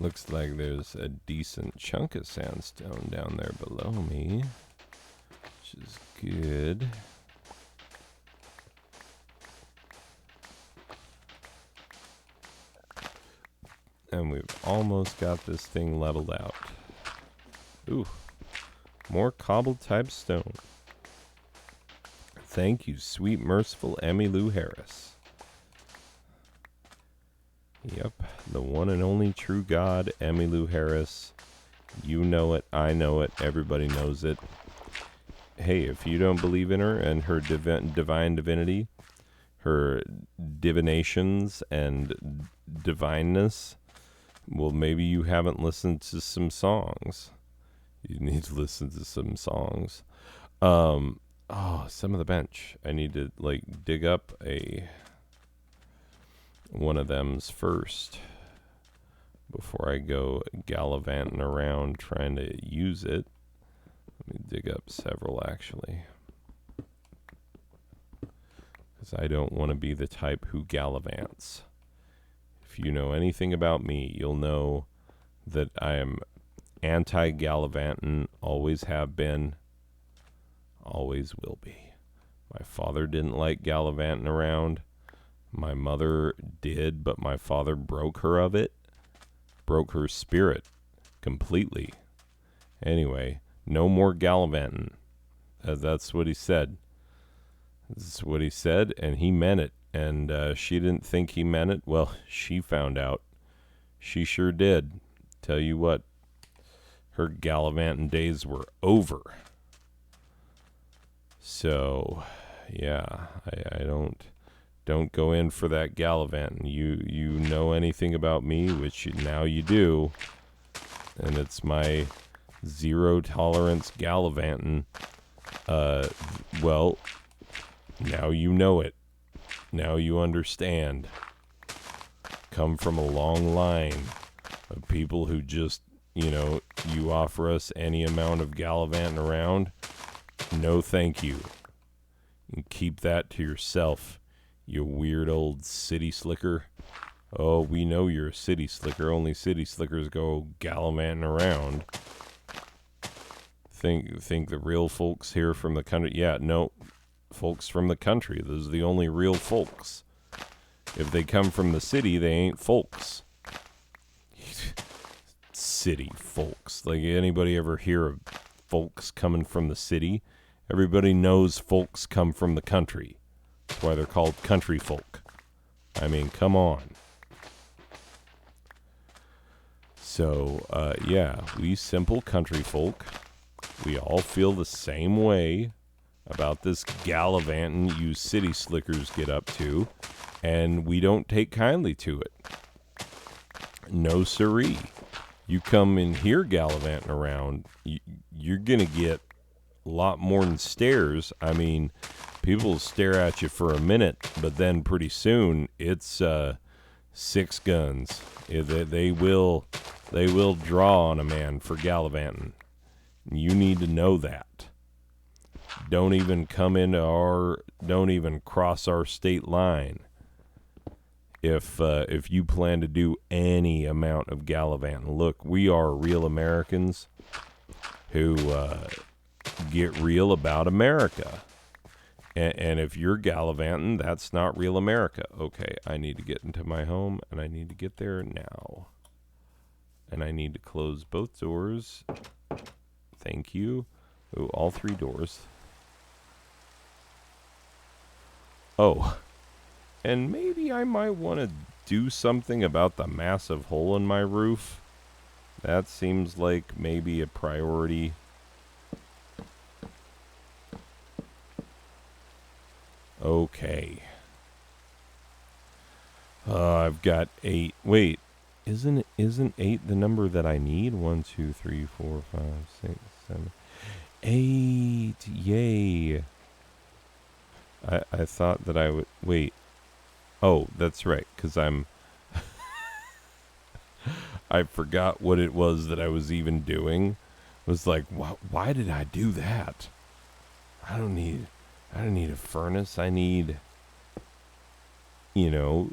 Looks like there's a decent chunk of sandstone down there below me, which is good. And we've almost got this thing leveled out. Ooh. More cobbled type stone. Thank you, sweet, merciful Emmylou Harris. Yep, the one and only true God, Emmylou Harris. You know it, I know it, everybody knows it. Hey, if you don't believe in her and her divine divinity, her divinations and divineness, well, maybe you haven't listened to some songs. You need to listen to some songs. Some of the bench. I need to dig up one of them's first before I go gallivanting around trying to use it. Let me dig up several actually, because I don't want to be the type who gallivants. If you know anything about me, you'll know that I am anti-gallivanting, always have been, always will be. My father didn't like gallivanting around. My mother did, but my father broke her of it. Broke her spirit completely. Anyway, no more gallivanting. That's what he said. This is what he said, and he meant it. And she didn't think he meant it. Well, she found out. She sure did. Tell you what, her gallivanting days were over. So, yeah, I don't go in for that gallivanting. You know anything about me, which now you do, and it's my zero tolerance gallivanting. Well, now you know it. Now you understand. Come from a long line of people who just, you offer us any amount of gallivanting around. No, thank you. And keep that to yourself, you weird old city slicker. Oh, we know you're a city slicker. Only city slickers go gallivanting around. Think the real folks here from the country. Yeah, no, folks from the country. Those are the only real folks. If they come from the city, they ain't folks. City folks. Like, anybody ever hear of folks coming from the city? Everybody knows folks come from the country. That's why they're called country folk. I mean, come on. So, yeah, we simple country folk, we all feel the same way about this gallivanting you city slickers get up to, and we don't take kindly to it. No siree. You come in here gallivanting around, you're going to get a lot more than stares. I mean, people stare at you for a minute, but then pretty soon it's 6 guns. They will draw on a man for gallivanting. You need to know that. Don't even cross our state line. If you plan to do any amount of gallivanting. Look, we are real Americans who get real about America. And if you're gallivanting, that's not real America. Okay, I need to get into my home, and I need to get there now. And I need to close both doors. Thank you. Ooh, all 3 doors. Oh, and maybe I might want to do something about the massive hole in my roof. That seems like maybe a priority. Okay. I've got 8. Wait, isn't 8 the number that I need? 1, 2, 3, 4, 5, 6, 7, 8. Yay. I thought that I would... Wait. Oh, that's right, because I'm... I forgot what it was that I was even doing. It was like, why did I do that? I don't need a furnace. I need,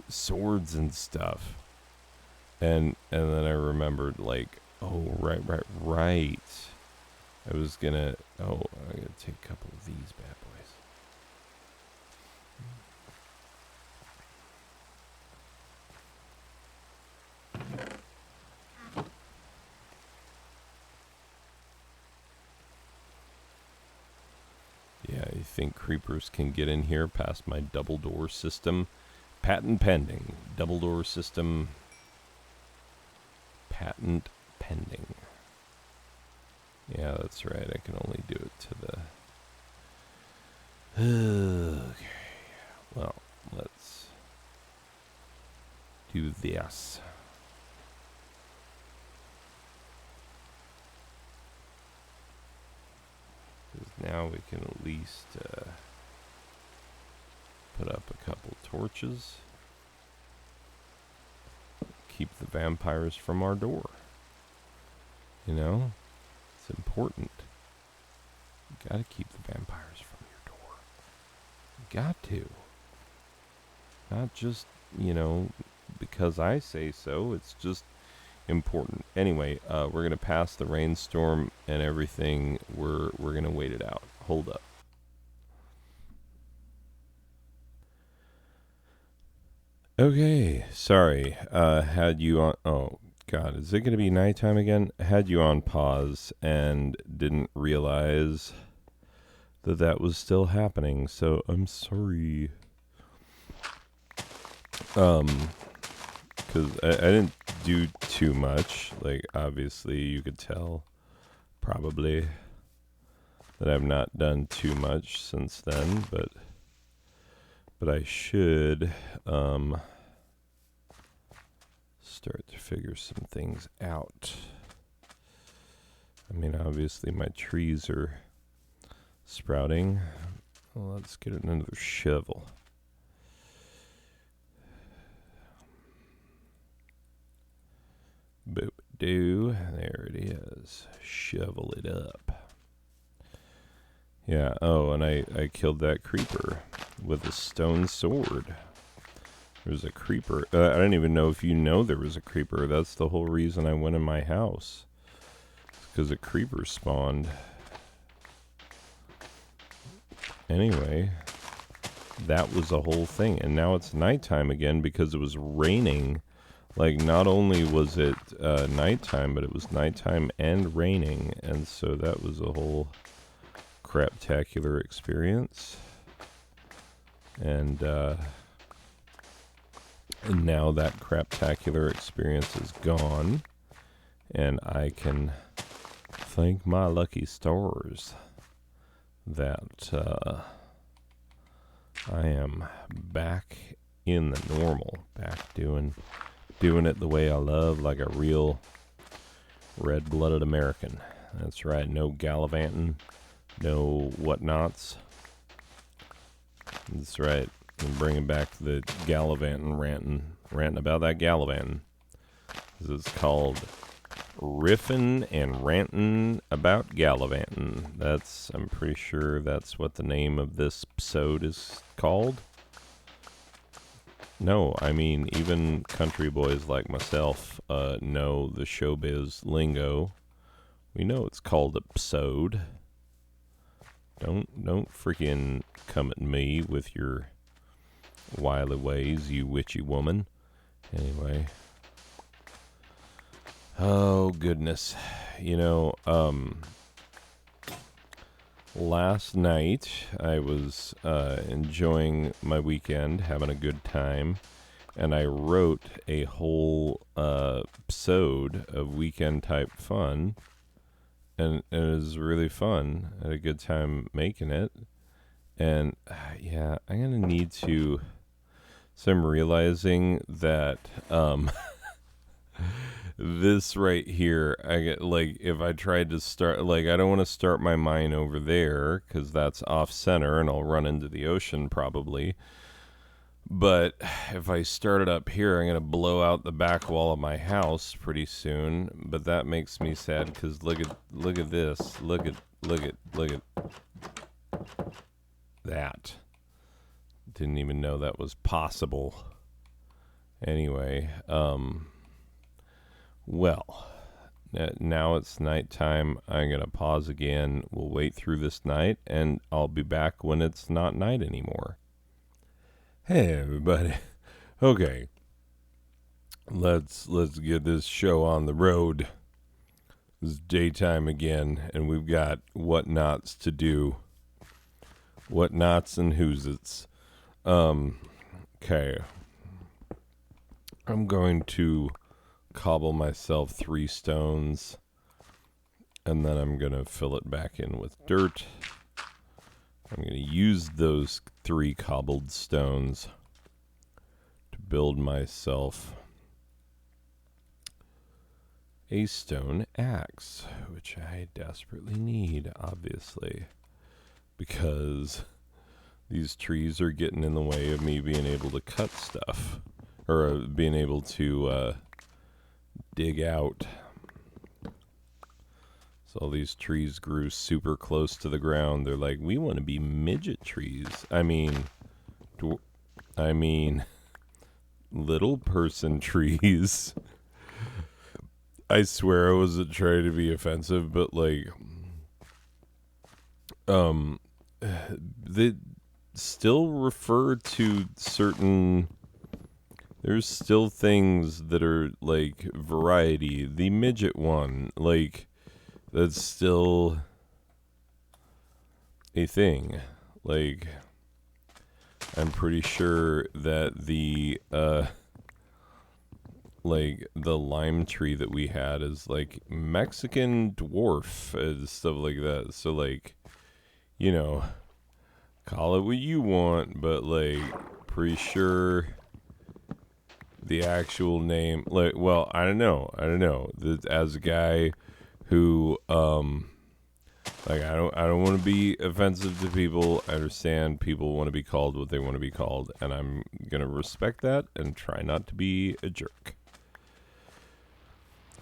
swords and stuff. And then I remembered, like, oh, right. I was gonna... Oh, I'm gonna take a couple of these bad boys. think creepers can get in here past my double door system. Patent pending. Double door system. Patent pending. Yeah, that's right. I can only do it to the... Okay. Well, let's do this. Because now we can at least put up a couple torches. Keep the vampires from our door. You know? It's important. You gotta keep the vampires from your door. You got to. Not just, because I say so. It's just important. Anyway, we're gonna pass the rainstorm and everything. We're gonna wait it out. Hold up. Okay, sorry. Had you on... Oh, God, is it going to be nighttime again? Had you on pause and didn't realize that was still happening, so I'm sorry. Because I didn't do too much. Like, obviously, you could tell, probably, that I've not done too much since then, but I should start to figure some things out. I mean, obviously my trees are sprouting. Well, let's get another shovel. Boop-doo. There it is. Shovel it up. Yeah, oh, and I killed that creeper with a stone sword. There's a creeper. I don't even know if you know there was a creeper. That's the whole reason I went in my house. Because a creeper spawned. Anyway, that was the whole thing. And now it's nighttime again because it was raining. Like, not only was it nighttime, but it was nighttime and raining. And so that was a whole craptacular experience. And now that craptacular experience is gone, and I can thank my lucky stars that I am back in the normal, back doing it the way I love, like a real red-blooded American. That's right, no gallivanting, no whatnots. That's right. I'm bringing back the gallivanting, ranting about that gallivanting. This is called Riffin' and Rantin' About Gallivanting. I'm pretty sure that's what the name of this episode is called. No, I mean, even country boys like myself know the showbiz lingo. We know it's called episode. Don't freaking come at me with your wily ways, you witchy woman. Anyway. Oh, goodness. Last night I was enjoying my weekend, having a good time, and I wrote a whole episode of weekend type fun, and it was really fun. I had a good time making it. And yeah, I'm going to need to... So I'm realizing that this right here, I get, like, if I tried to start, like, I don't want to start my mine over there because that's off center and I'll run into the ocean probably. But if I start it up here, I'm going to blow out the back wall of my house pretty soon. But that makes me sad because look at this. Look at that. Didn't even know that was possible. Anyway, well, now it's nighttime. I'm going to pause again. We'll wait through this night, and I'll be back when it's not night anymore. Hey, everybody. Okay. Let's get this show on the road. It's daytime again, and we've got whatnots to do. whatnots and who's it's. Okay. I'm going to cobble myself 3 stones, and then I'm going to fill it back in with dirt. I'm going to use those 3 cobbled stones to build myself a stone axe, which I desperately need, obviously, because these trees are getting in the way of me being able to cut stuff, or being able to dig out. So all these trees grew super close to the ground. They're like, we want to be midget trees. I mean, little person trees. I swear I wasn't trying to be offensive, but like, they still refer to certain. There's still things that are like variety. The midget one, like, that's still a thing. Like, I'm pretty sure that the lime tree that we had is like Mexican dwarf and stuff like that. So like, you know, call it what you want, but like, pretty sure the actual name, like, well, I don't know. As a guy who like, I don't want to be offensive to people. I understand people want to be called what they want to be called, and I'm going to respect that and try not to be a jerk.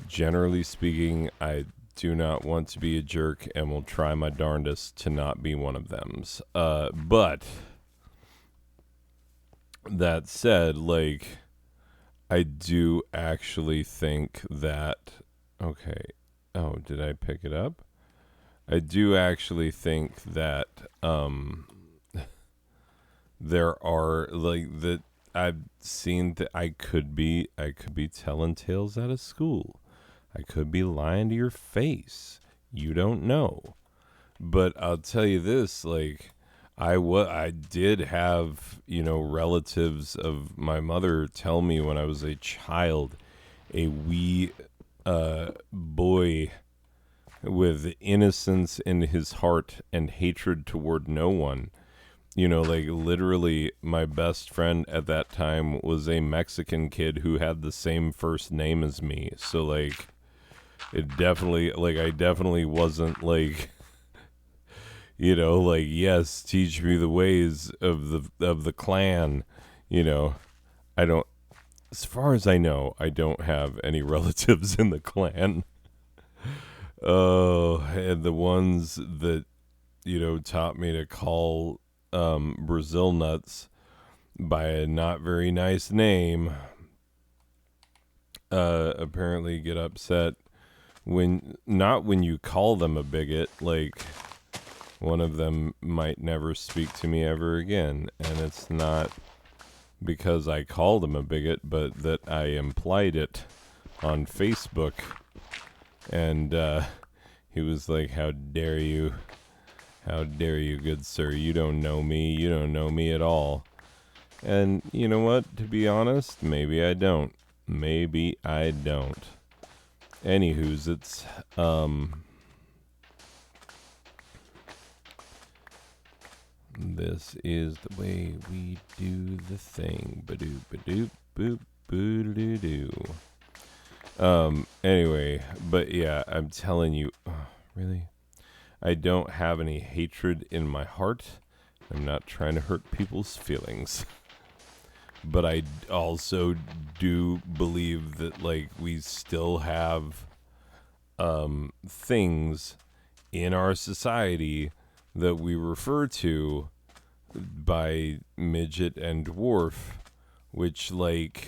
Generally speaking, I do not want to be a jerk and will try my darndest to not be one of them. But that said, like, I do actually think that, okay, oh, did I pick it up? I do actually think that there are, like, that I've seen that I could be telling tales out of school. I could be lying to your face. You don't know. But I'll tell you this, like, I did have, relatives of my mother tell me when I was a child, a wee boy with innocence in his heart and hatred toward no one. Like, literally, my best friend at that time was a Mexican kid who had the same first name as me. So, like, it definitely, like, I definitely wasn't, like, like, yes, teach me the ways of the clan. I don't, as far as I know, I don't have any relatives in the clan. Oh, and the ones that, taught me to call Brazil nuts by a not very nice name, apparently get upset not when you call them a bigot. Like, one of them might never speak to me ever again, and it's not because I called him a bigot, but that I implied it on Facebook. And he was like, how dare you, good sir, you don't know me at all. And you know what, to be honest, maybe I don't. Anywho's, it's this is the way we do the thing. Ba-doop, ba-doop, boop, boo-doo-doo. Anyway, but yeah, I'm telling you, really, I don't have any hatred in my heart. I'm not trying to hurt people's feelings. But I also do believe that, like, we still have things in our society that we refer to by midget and dwarf, which, like,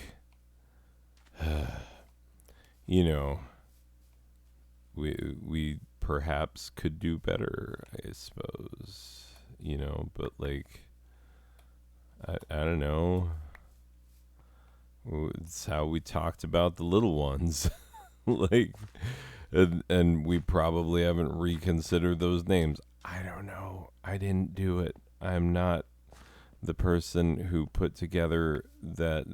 we perhaps could do better, I suppose, but, like, I don't know. It's how we talked about the little ones. Like, and we probably haven't reconsidered those names. I don't know. I didn't do it. I'm not the person who put together that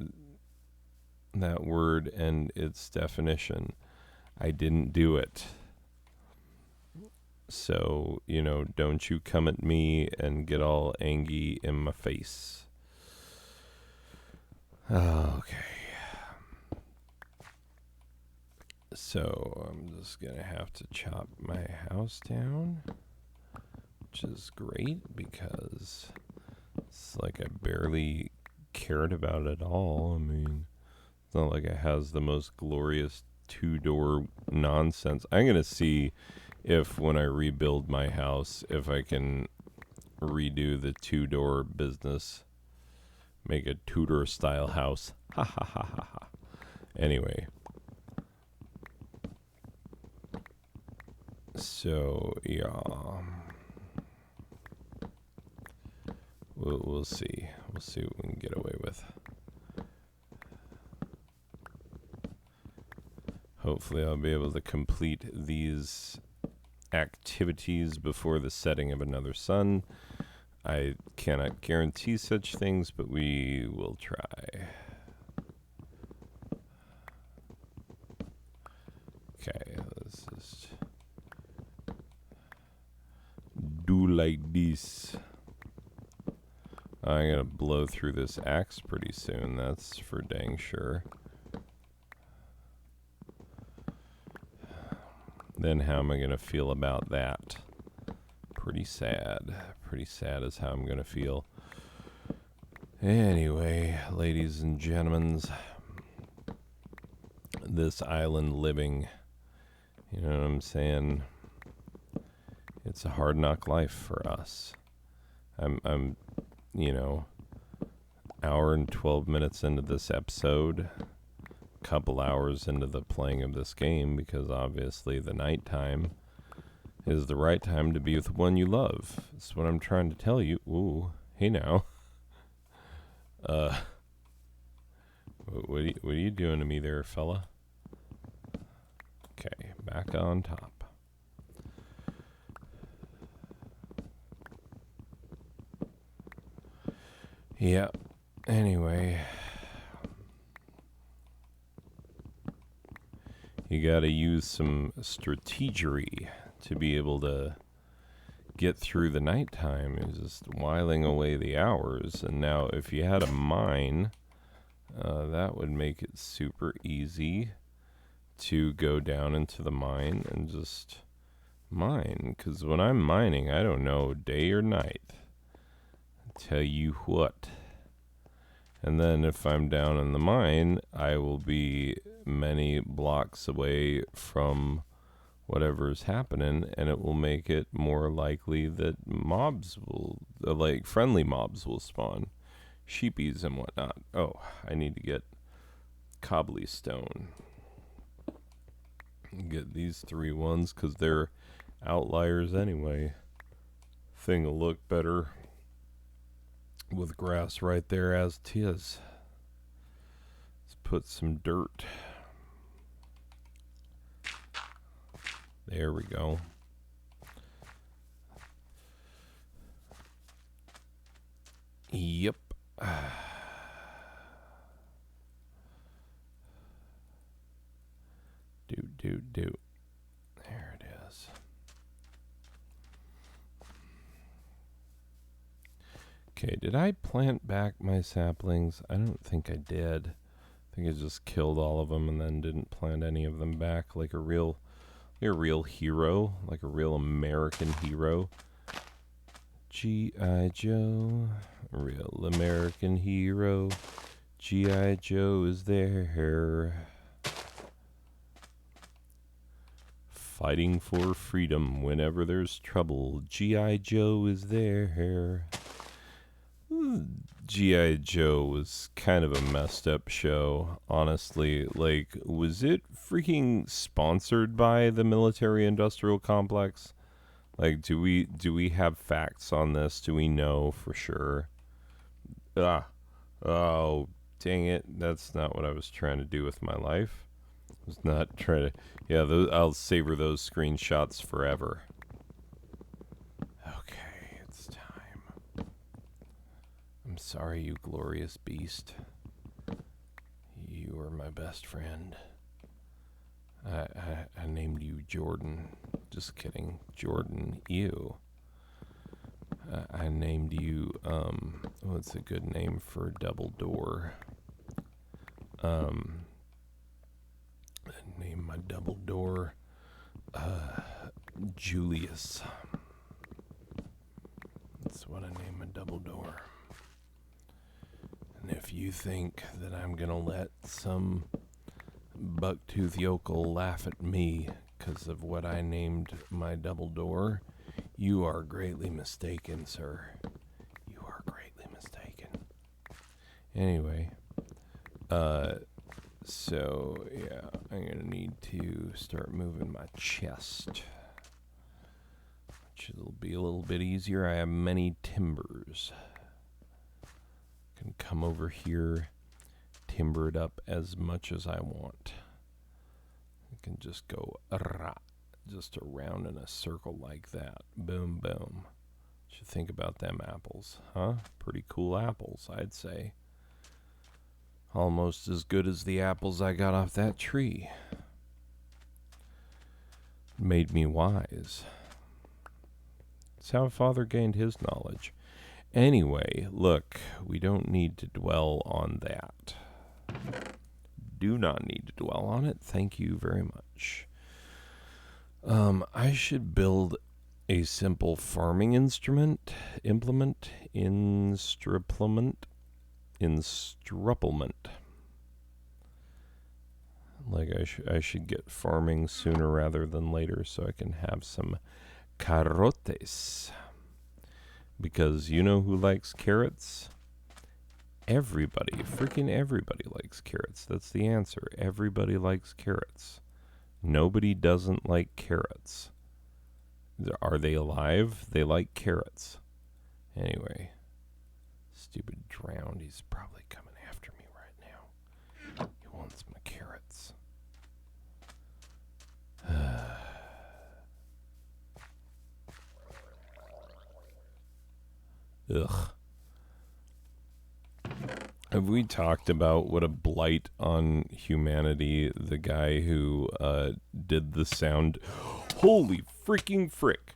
word and its definition. I didn't do it. So, don't you come at me and get all angry in my face. Okay. So, I'm just going to have to chop my house down, which is great because it's like I barely cared about it all. I mean, it's not like it has the most glorious two-door nonsense. I'm going to see if when I rebuild my house, if I can redo the two-door business, make a Tudor-style house. Ha ha ha ha ha. Anyway. So, yeah. We'll see. We'll see what we can get away with. Hopefully I'll be able to complete these activities before the setting of another sun. I cannot guarantee such things, but we will try. Okay, let's just do like this. I'm gonna blow through this axe pretty soon, that's for dang sure. Then how am I gonna feel about that? Pretty sad. Pretty sad is how I'm gonna feel. Anyway, ladies and gentlemen, this island living, you know what I'm saying? It's a hard knock life for us. I'm hour and 12 minutes into this episode, couple hours into the playing of this game, because obviously the nighttime is the right time to be with one you love. That's what I'm trying to tell you. Ooh, hey now. What are you doing to me there, fella? Okay, back on top. Yeah. Anyway, you gotta use some strategery to be able to get through the nighttime. Is just whiling away the hours. And now if you had a mine, that would make it super easy to go down into the mine and just mine. Because when I'm mining, I don't know day or night. I tell you what. And then if I'm down in the mine, I will be many blocks away from whatever's happening, and it will make it more likely that mobs will, like friendly mobs will spawn. Sheepies and whatnot. Oh, I need to get cobbly stone. Get these 3 ones because they're outliers anyway. Thing will look better with grass right there as 'tis. Let's put some dirt. There we go. Yep. Do. There it is. Okay, did I plant back my saplings? I don't think I did. I think I just killed all of them and then didn't plant any of them back like a real hero, like a real American hero. G.I. Joe, a real American hero. G.I. Joe is there. Fighting for freedom whenever there's trouble. G.I. Joe is there. G.I. Joe was kind of a messed up show, honestly. Like, was it freaking sponsored by the military industrial complex? Like, do we have facts on this? Do we know for sure? Oh, dang it. That's not what I was trying to do with my life. I was not trying to... Yeah, I'll savor those screenshots forever. Okay, it's time. Sorry, you glorious beast. You are my best friend. I named you Jordan. Just kidding. Jordan, you. I named you, what's a good name for Dumbledore? I named my Dumbledore, Julius. That's what I named my Dumbledore. And if you think that I'm gonna let some bucktooth yokel laugh at me because of what I named my Dumbledore, you are greatly mistaken, sir. You are greatly mistaken. Anyway, so yeah, I'm gonna need to start moving my chest, which will be a little bit easier. I have many timbers. Can come over here, timber it up as much as I want. I can just go just around in a circle like that. Boom, boom. What you think about them apples, huh? Pretty cool apples, I'd say. Almost as good as the apples I got off that tree. Made me wise. That's how Father gained his knowledge. Anyway, look, we don't need to dwell on that. Do not need to dwell on it. Thank you very much. I should build a simple farming implement, instruplement. Like I should get farming sooner rather than later so I can have some carotes. Because you know who likes carrots? Everybody. Freaking everybody likes carrots. That's the answer. Everybody likes carrots. Nobody doesn't like carrots. Are they alive? They like carrots. Anyway. Stupid drowned. He's probably coming after me right now. He wants my carrots. Ugh. Have we talked about what a blight on humanity the guy who did the sound? Holy freaking frick.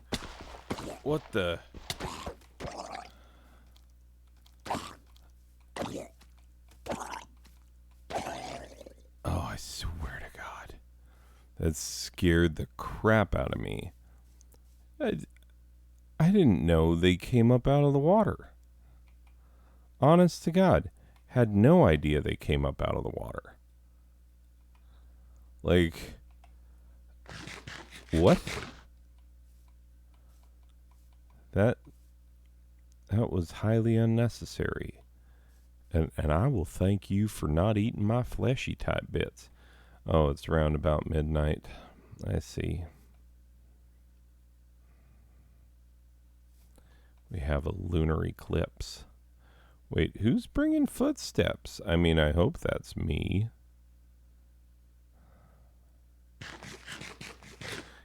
What the? Oh, I swear to God. That scared the crap out of me. I didn't know they came up out of the water. Honest to God. Had no idea they came up out of the water. Like, what? That was highly unnecessary. And I will thank you for not eating my fleshy type bits. Oh, it's round about midnight. I see. We have a lunar eclipse. Wait, who's bringing footsteps? I mean, I hope that's me.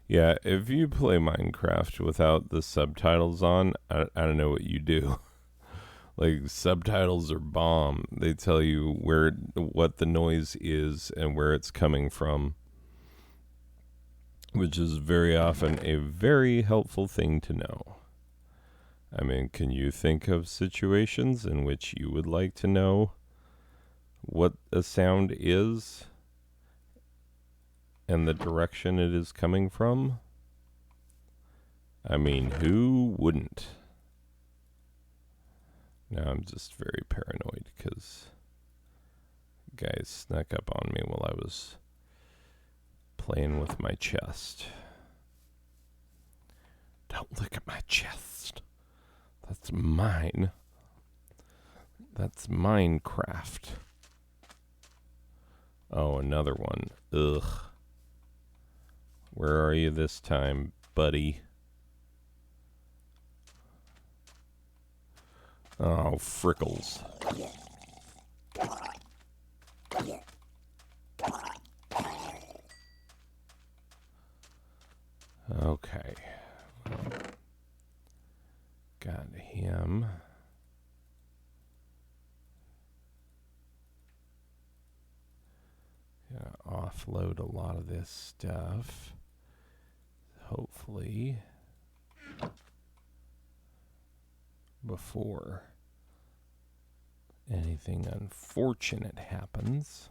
Yeah, if you play Minecraft without the subtitles on, I don't know what you do. Like, subtitles are bomb. They tell you what the noise is and where it's coming from, which is very often a very helpful thing to know. I mean, can you think of situations in which you would like to know what a sound is and the direction it is coming from? I mean, who wouldn't? Now I'm just very paranoid because guys snuck up on me while I was playing with my chest. Don't look at my chest. That's mine. That's Minecraft. Oh, another one. Ugh. Where are you this time, buddy? Oh, frickles. Okay. Got him. offload a lot of this stuff. Hopefully. Before anything unfortunate happens.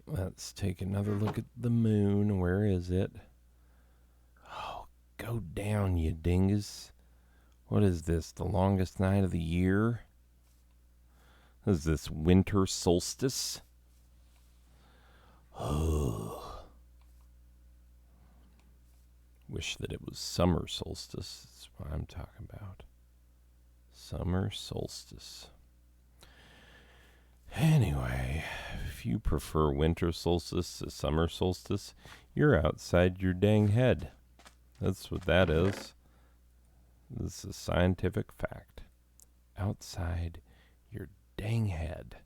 Let's take another look at the moon. Where is it? Oh, go down, you dingus. What is this? The longest night of the year? Is this winter solstice? Oh. Wish that it was summer solstice. That's what I'm talking about. Summer solstice. Anyway, if you prefer winter solstice to summer solstice, you're outside your dang head. That's what that is. This is a scientific fact. Outside your dang head.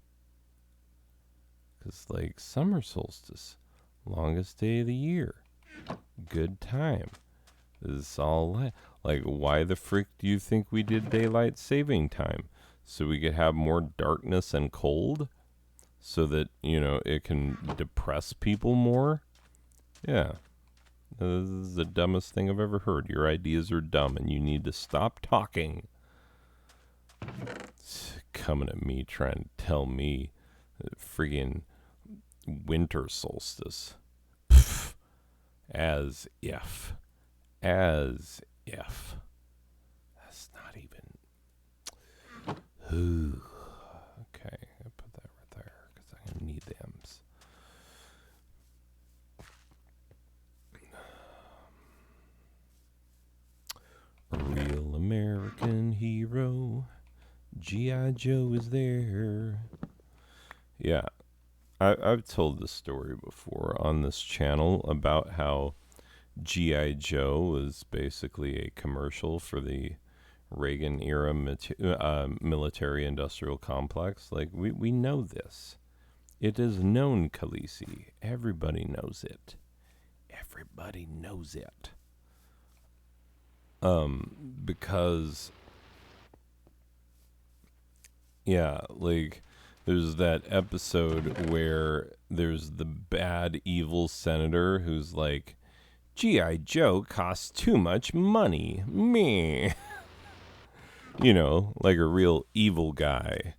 Because, like, summer solstice, longest day of the year. Good time. This is all like, why the frick do you think we did daylight saving time? So we could have more darkness and cold? So that, you know, it can depress people more? Yeah. This is the dumbest thing I've ever heard. Your ideas are dumb and you need to stop talking. It's coming at me trying to tell me friggin' winter solstice. Pff, as if. As if. That's not even. Ooh. Okay, I put that right there because I'm gonna need them. A real American hero. G.I. Joe is there. Yeah, I've told this story before on this channel about how G.I. Joe was basically a commercial for the Reagan-era military-industrial complex. Like, we know this. It is known, Khaleesi. Everybody knows it. Everybody knows it. Because, yeah, like, there's that episode where there's the bad, evil senator who's like, G.I. Joe costs too much money. Me. You know, like a real evil guy.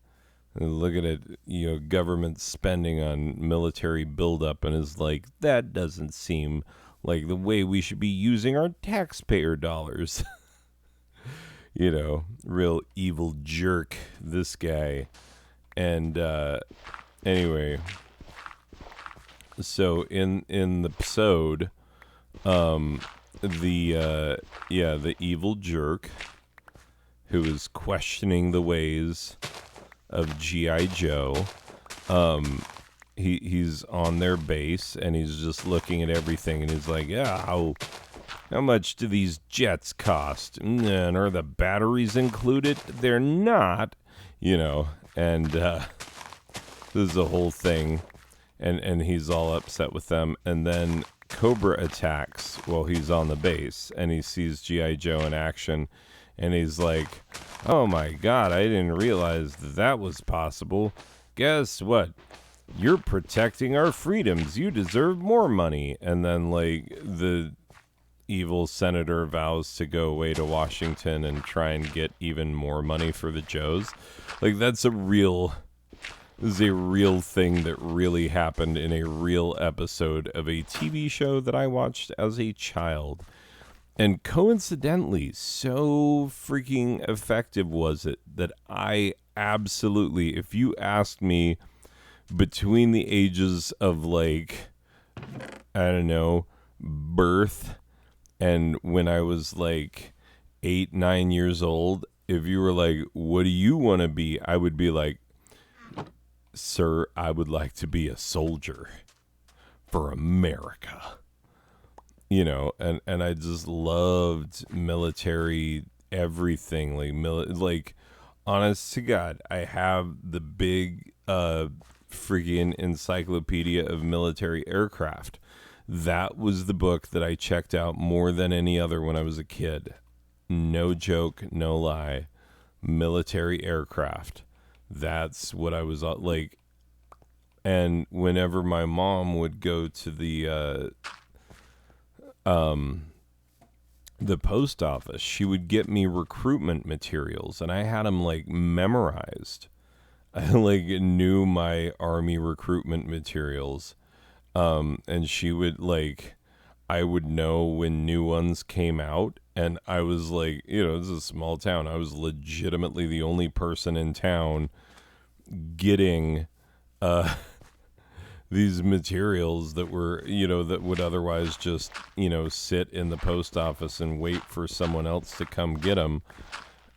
And look at it, you know, government spending on military buildup and is like, that doesn't seem like the way we should be using our taxpayer dollars. You know, real evil jerk, this guy. And anyway, so in the episode, the evil jerk who is questioning the ways of G.I. Joe, he's on their base and he's just looking at everything and he's like, yeah, how much do these jets cost? And are the batteries included? They're not, you know. And this is the whole thing. And he's all upset with them. And then Cobra attacks while he's on the base. And he sees G.I. Joe in action. And he's like, oh my God, I didn't realize that was possible. Guess what? You're protecting our freedoms. You deserve more money. And then, like, the evil senator vows to go away to Washington and try and get even more money for the Joes. Like, this is a real thing that really happened in a real episode of a TV show that I watched as a child. And coincidentally, so freaking effective was it that I absolutely, if you asked me between the ages of, like, I don't know, birth and when I was like 8, 9 years old, if you were like, what do you want to be? I would be like, sir, I would like to be a soldier for America. You know, and I just loved military everything. Like, honest to God, I have the big friggin' encyclopedia of military aircraft. That was the book that I checked out more than any other when I was a kid. no joke, no lie, military aircraft. That's what I was like. And whenever my mom would go to the post office, she would get me recruitment materials, and I had them like memorized. I like knew my army recruitment materials, and she would like, I would know when new ones came out, and I was like, this is a small town. I was legitimately the only person in town getting these materials that were, that would otherwise just, sit in the post office and wait for someone else to come get them.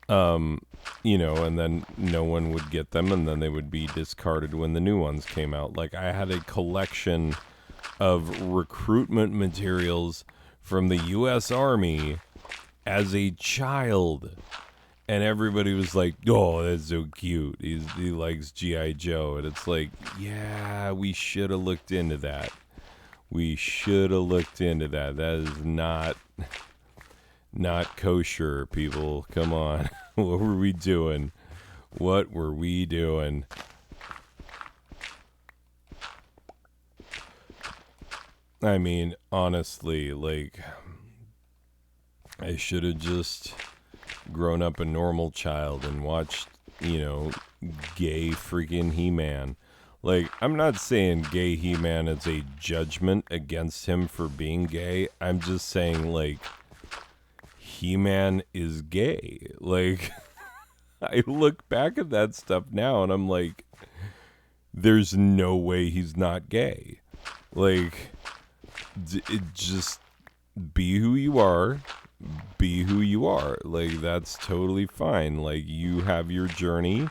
And then no one would get them, and then they would be discarded when the new ones came out. Like, I had a collection of recruitment materials from the U.S. Army as a child. And everybody was like, oh, that's so cute. He likes G.I. Joe. And it's like, yeah, we should have looked into that. That is not kosher, people. Come on. What were we doing? I mean, honestly, like, I should have just grown up a normal child and watched, gay freaking He-Man. Like, I'm not saying gay He-Man is a judgment against him for being gay. I'm just saying, like, He-Man is gay. Like, I look back at that stuff now and I'm like, there's no way he's not gay. Like, it just be who you are. Like, that's totally fine. Like, you have your journey.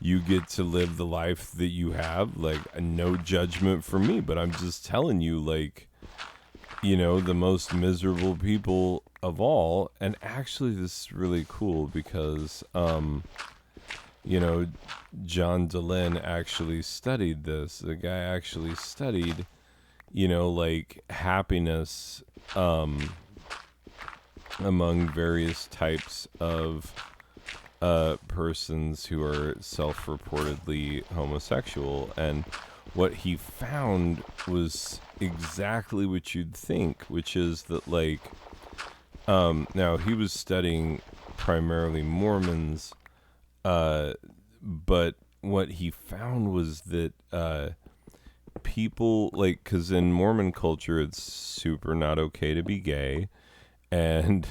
You get to live the life that you have. Like, no judgment from me, but I'm just telling you, like, the most miserable people of all. And actually, this is really cool because, John DeLynn actually studied this. The guy actually studied, like, happiness, among various types of persons who are self-reportedly homosexual, and what he found was exactly what you'd think, which is that, like, now he was studying primarily Mormons, but what he found was that people, like, because in Mormon culture it's super not okay to be gay. And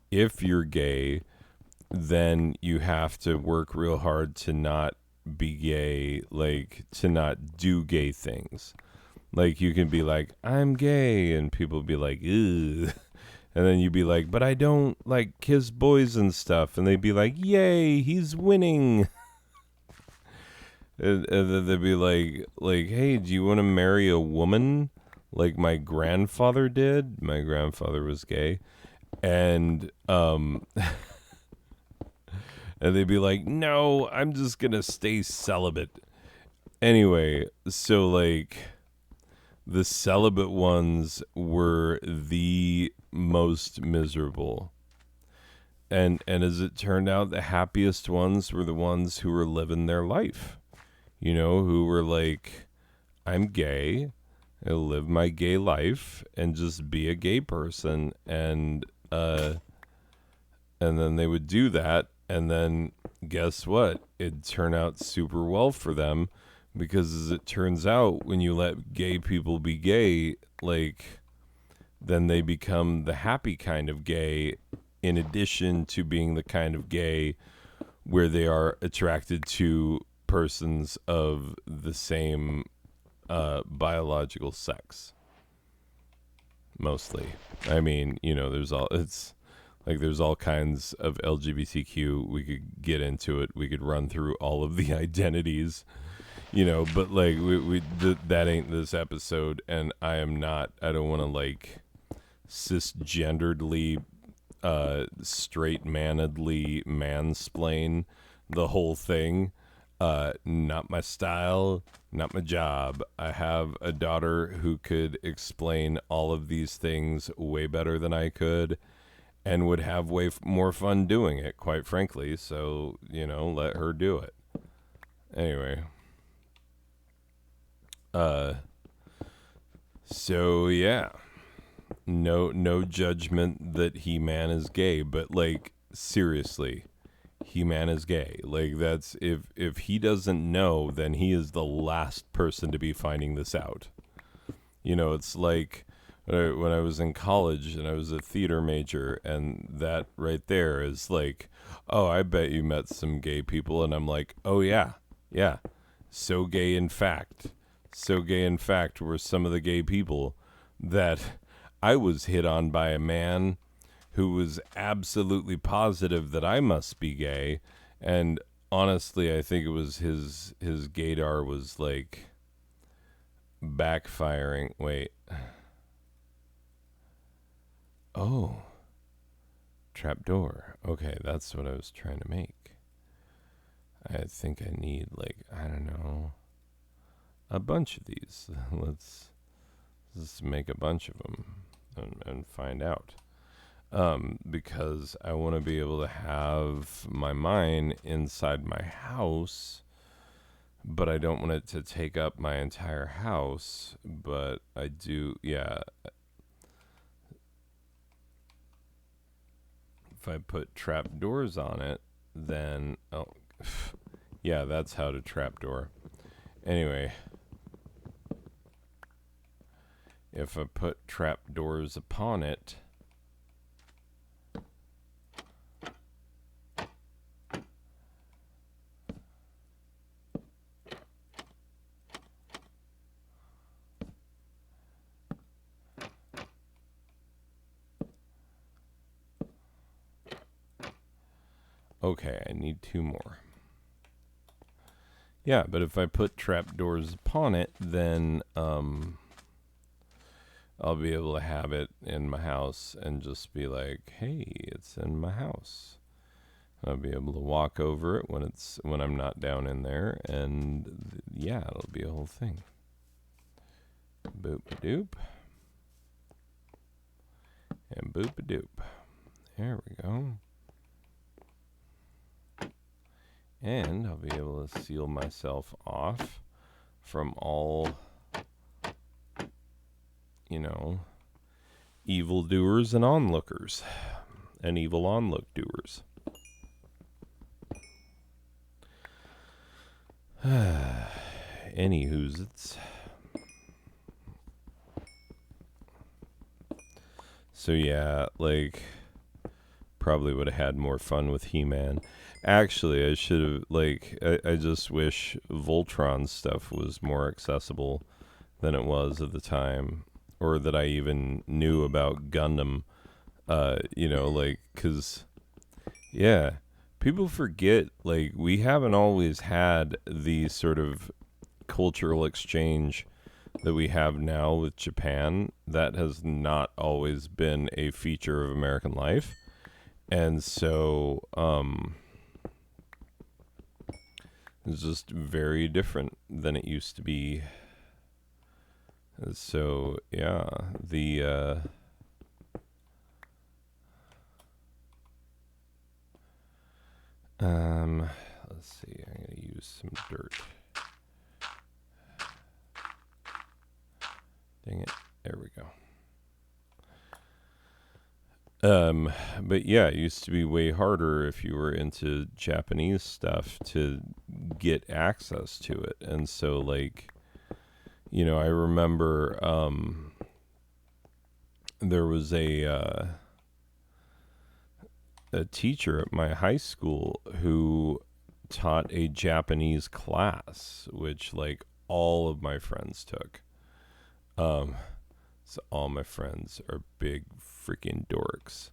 if you're gay, then you have to work real hard to not be gay, like, to not do gay things. Like, you can be like, I'm gay, and people be like, ew. And then you'd be like, but I don't, like, kiss boys and stuff. And they'd be like, yay, he's winning. And then they'd be like, hey, do you want to marry a woman? Like my grandfather did. My grandfather was gay. And and they'd be like, no, I'm just gonna stay celibate. Anyway, so, like, the celibate ones were the most miserable. And as it turned out, the happiest ones were the ones who were living their life. Who were like, I'm gay. I'll live my gay life and just be a gay person. And then they would do that. And then guess what? It'd turn out super well for them, because as it turns out, when you let gay people be gay, like, then they become the happy kind of gay, in addition to being the kind of gay where they are attracted to persons of the same biological sex. Mostly. I mean, there's all kinds of LGBTQ. We could get into it. We could run through all of the identities, but, like, that ain't this episode. And I don't want to, like, cisgenderedly, straight manedly mansplain the whole thing. Not my style, not my job. I have a daughter who could explain all of these things way better than I could. and would have way more fun doing it, quite frankly. So, let her do it. Anyway. So yeah. No judgment that He-Man is gay, but like seriously, He-Man is gay. Like that's if he doesn't know, then he is the last person to be finding this out. It's like when I was in college and I was a theater major, and that right there is like, oh, I bet you met some gay people, and I'm like, oh yeah, yeah, so gay in fact, were some of the gay people that I was hit on by a man who was absolutely positive that I must be gay, and honestly, I think it was his gaydar was like backfiring. Wait. Oh, trapdoor. Okay, that's what I was trying to make. I think I need, like, I don't know, a bunch of these. Let's make a bunch of them and find out. Because I want to be able to have my mine inside my house, but I don't want it to take up my entire house. But I do, yeah. If I put trapdoors on it, then, oh, yeah, that's how to trapdoor. Anyway, if I put trapdoors upon it, okay, I need 2 more. Yeah, but if I put trapdoors upon it, then I'll be able to have it in my house and just be like, hey, it's in my house. I'll be able to walk over it when I'm not down in there, and yeah, it'll be a whole thing. Boop-a-doop. And boop-a-doop. There we go. And I'll be able to seal myself off from all, evildoers and onlookers. And evil onlook doers. Anywho's it's. So yeah, like, probably would have had more fun with He-Man. Actually, I should have, like, I just wish Voltron stuff was more accessible than it was at the time, or that I even knew about Gundam, because, yeah, people forget, like, we haven't always had the sort of cultural exchange that we have now with Japan. That has not always been a feature of American life. And so, it's just very different than it used to be. So, yeah, let's see, I'm going to use some dirt. Dang it. There we go. But yeah, it used to be way harder if you were into Japanese stuff to get access to it. And so, like, I remember, there was a teacher at my high school who taught a Japanese class, which, like, all of my friends took. So all my friends are big freaking dorks.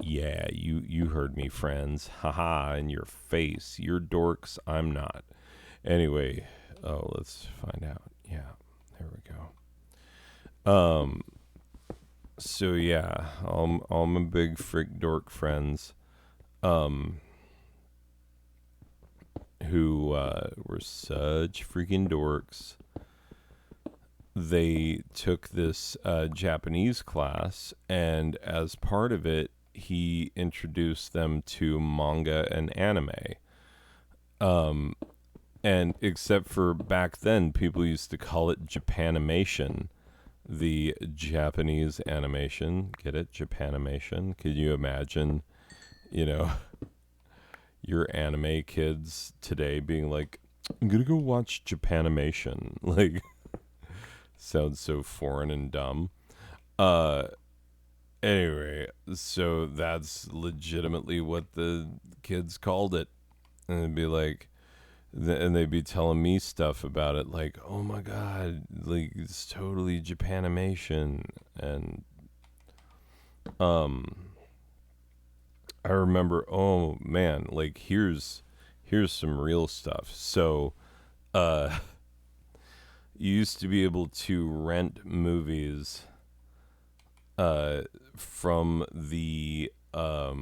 Yeah, you heard me, friends. Haha, in your face. You're dorks, I'm not. Anyway, let's find out. Yeah, there we go. So yeah, all my big freak dork friends, who were such freaking dorks. they took this Japanese class, and as part of it, he introduced them to manga and anime. Um, and except for back then, people used to call it Japanimation, the Japanese animation. Get it? Japanimation. Could you imagine, you know, your anime kids today being like, I'm gonna go watch Japanimation. Like, sounds so foreign and dumb. Uh, anyway, so that's legitimately what the kids called it. And it'd be like, and they'd be telling me stuff about it, like, oh my God, like, it's totally Japanimation. And, I remember, oh man, like, here's some real stuff. So, uh, you used to be able to rent movies from the oh,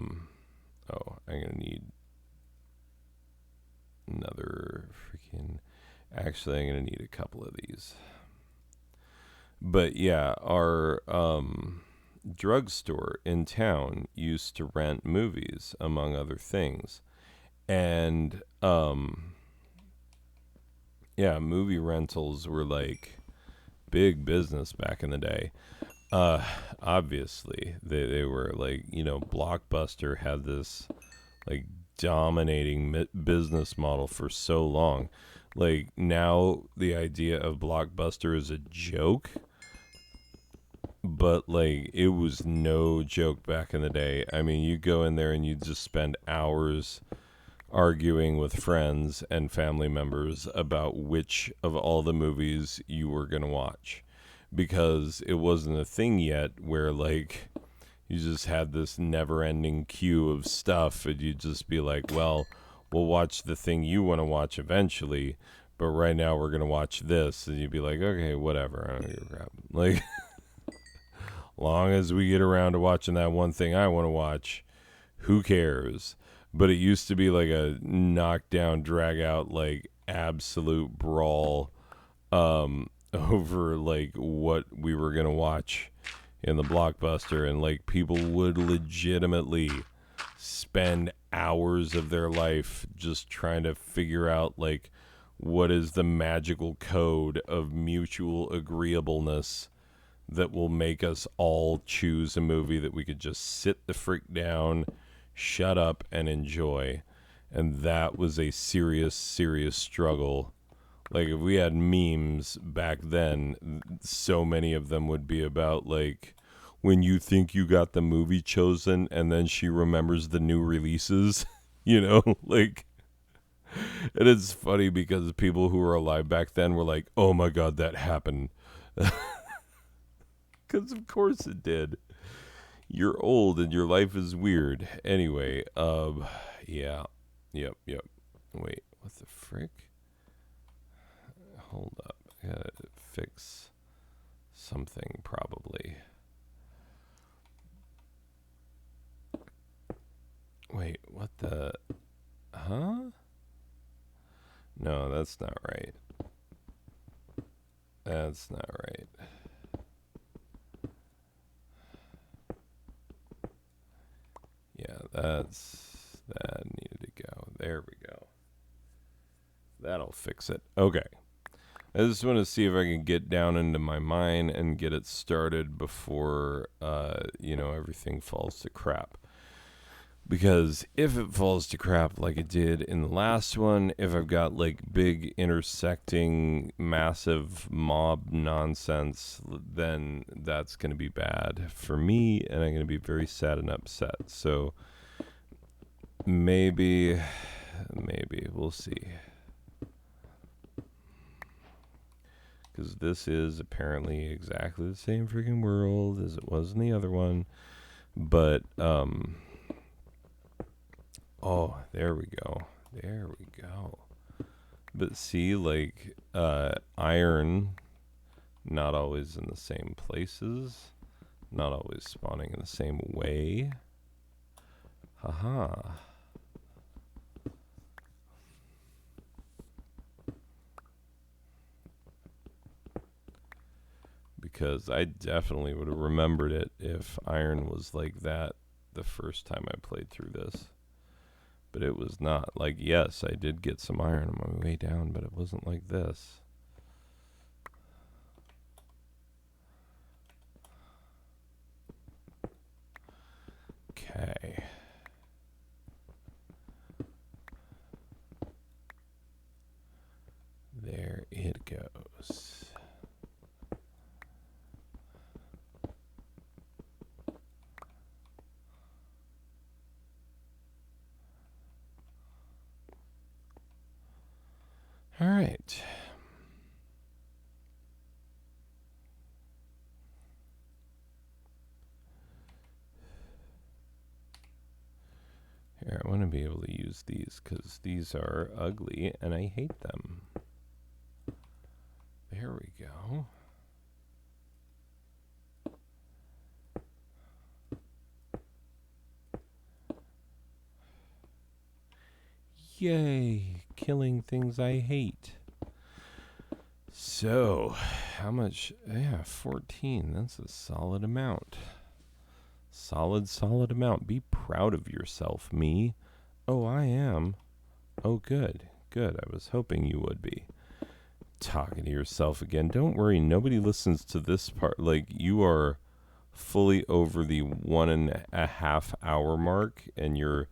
I'm gonna need another freaking, actually I'm gonna need a couple of these. But yeah, our drugstore in town used to rent movies, among other things. And yeah, movie rentals were like big business back in the day. Uh, Obviously, they were like, Blockbuster had this like dominating business model for so long. Like now, the idea of Blockbuster is a joke, but like it was no joke back in the day. I mean, you go in there and you just spend hours arguing with friends and family members about which of all the movies you were going to watch, because it wasn't a thing yet where like you just had this never-ending queue of stuff and you'd just be like, well, we'll watch the thing you want to watch eventually, but right now we're going to watch this. And you'd be like, okay, whatever, I don't give a crap. Like, long as we get around to watching that one thing I want to watch, who cares? But it used to be like a knockdown, drag out, like absolute brawl over like what we were gonna watch in the Blockbuster, and like people would legitimately spend hours of their life just trying to figure out like what is the magical code of mutual agreeableness that will make us all choose a movie that we could just sit the frick down, shut up, and enjoy. And that was a serious, serious struggle. Like, if we had memes back then, so many of them would be about, like, when you think you got the movie chosen and then she remembers the new releases, like, and it's funny because people who were alive back then were like, oh my God, that happened. Because of course it did. You're old and your life is weird. Anyway, yeah. Yep. Wait, what the frick? Hold up. I gotta fix something probably. Wait, what the? Huh? No, that's not right. That's not right. Yeah, that needed to go. There we go. That'll fix it. Okay. I just want to see if I can get down into my mind and get it started before, everything falls to crap. Because if it falls to crap like it did in the last one, if I've got like big intersecting massive mob nonsense, then that's going to be bad for me and I'm going to be very sad and upset. So maybe we'll see. Because this is apparently exactly the same freaking world as it was in the other one. But, oh, there we go. But see, like, iron, not always in the same places, not always spawning in the same way. Haha. because I definitely would have remembered it if iron was like that the first time I played through this. But it was not. Like, yes, I did get some iron on my way down, but it wasn't like this. Okay. There it goes. All right. Here, I want to be able to use these because these are ugly and I hate them. There we go. Yay, killing things I hate. So, how much? Yeah, 14. That's a solid amount. Solid amount. Be proud of yourself, me. Oh, I am. Oh, good. Good. I was hoping you would be. Talking to yourself again. Don't worry. Nobody listens to this part. Like, you are fully over the 1.5 hour mark, and you're,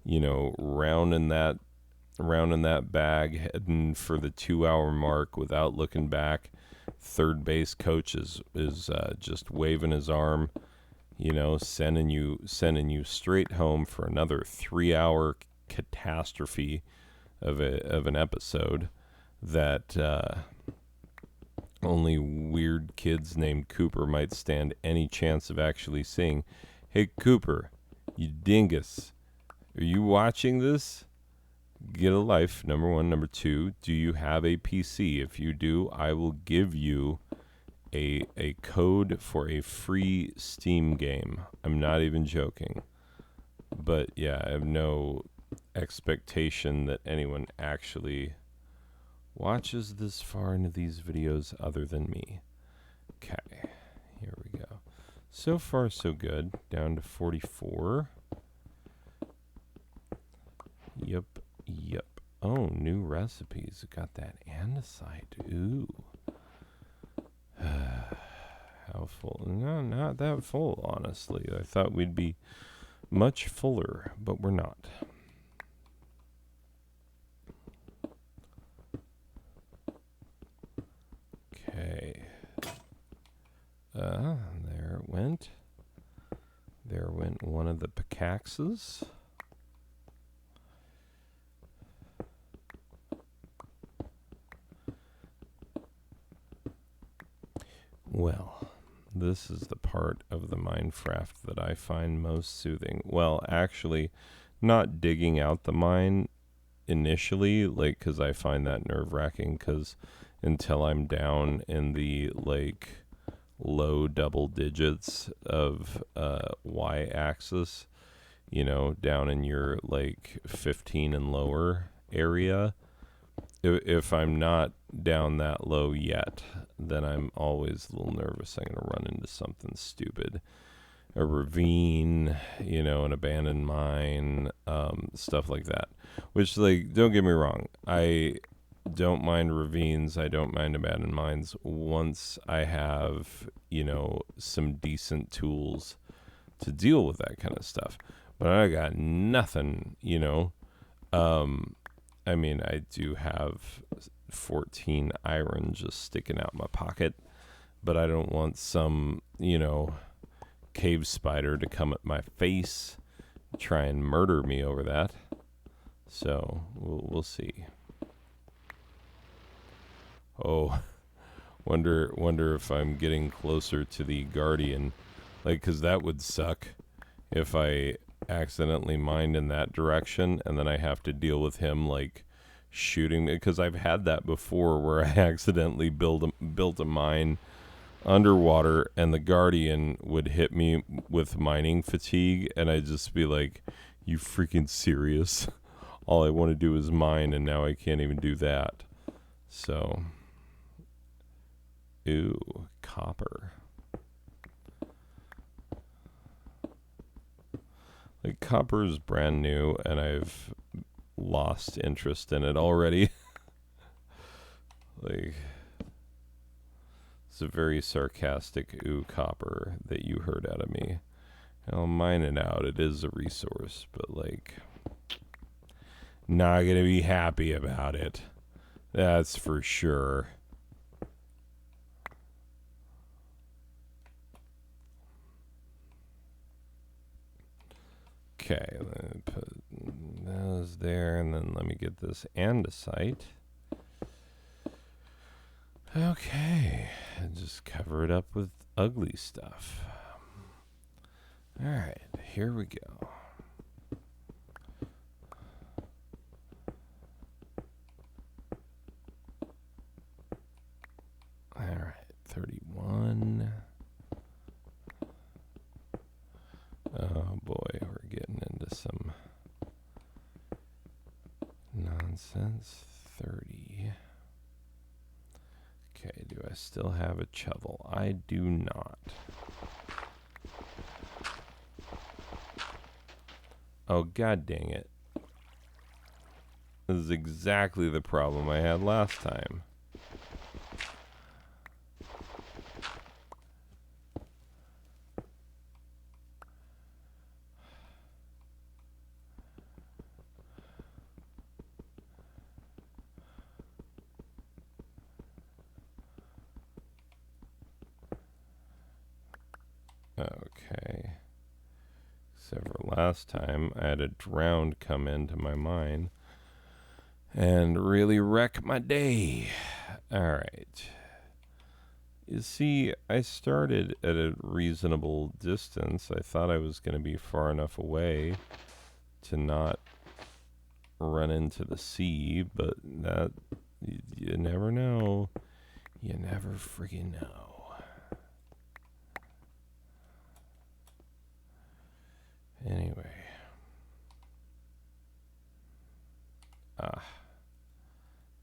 rounding that bag, heading for the 2 hour mark without looking back. Third base coach is just waving his arm, sending you straight home for another 3 hour catastrophe of an episode that only weird kids named Cooper might stand any chance of actually seeing. Hey Cooper, you dingus, are you watching this? Get a life, number one. Number two, do you have a PC? If you do, I will give you a code for a free Steam game. I'm not even joking. But yeah, I have no expectation that anyone actually watches this far into these videos other than me. Okay, here we go. So far, so good. Down to 44. Yep. Oh, new recipes. Got that andesite. Ooh. How full? No, not that full, honestly. I thought we'd be much fuller, but we're not. Okay. There it went. There went one of the pickaxes. Well, this is the part of the Minecraft that I find most soothing. Well, actually, not digging out the mine initially, like, because I find that nerve-wracking, because until I'm down in the, like, low double digits of y-axis, down in your, like, 15 and lower area, if I'm not down that low yet, then I'm always a little nervous I'm going to run into something stupid. A ravine, an abandoned mine, stuff like that. Which, like, don't get me wrong, I don't mind ravines, I don't mind abandoned mines once I have, some decent tools to deal with that kind of stuff. But I got nothing, I mean, I do have 14 iron just sticking out my pocket, but I don't want some, cave spider to come at my face, try and murder me over that. So we'll see. Oh, wonder if I'm getting closer to the Guardian, like, 'cause that would suck if I accidentally mined in that direction and then I have to deal with him, like, shooting me, because I've had that before where I accidentally built a mine underwater and the Guardian would hit me with mining fatigue and I'd just be like, you freaking serious? All I want to do is mine and now I can't even do that. So Ooh, copper. Like, copper is brand new, and I've lost interest in it already. Like, it's a very sarcastic ooh, copper that you heard out of me. I'll mine it out. It is a resource, but, like, not gonna be happy about it. That's for sure. Okay, let me put those there, and then let me get this andesite. Okay, and just cover it up with ugly stuff. Alright, here we go. Alright, 31. Oh boy, we're getting into some nonsense. 30. Okay, do I still have a shovel? I do not. Oh, god dang it. This is exactly the problem I had last time. Okay. Except for last time, I had a drowned come into my mine and really wreck my day. Alright. You see, I started at a reasonable distance. I thought I was going to be far enough away to not run into the sea, but that, you never know. You never friggin' know. Anyway.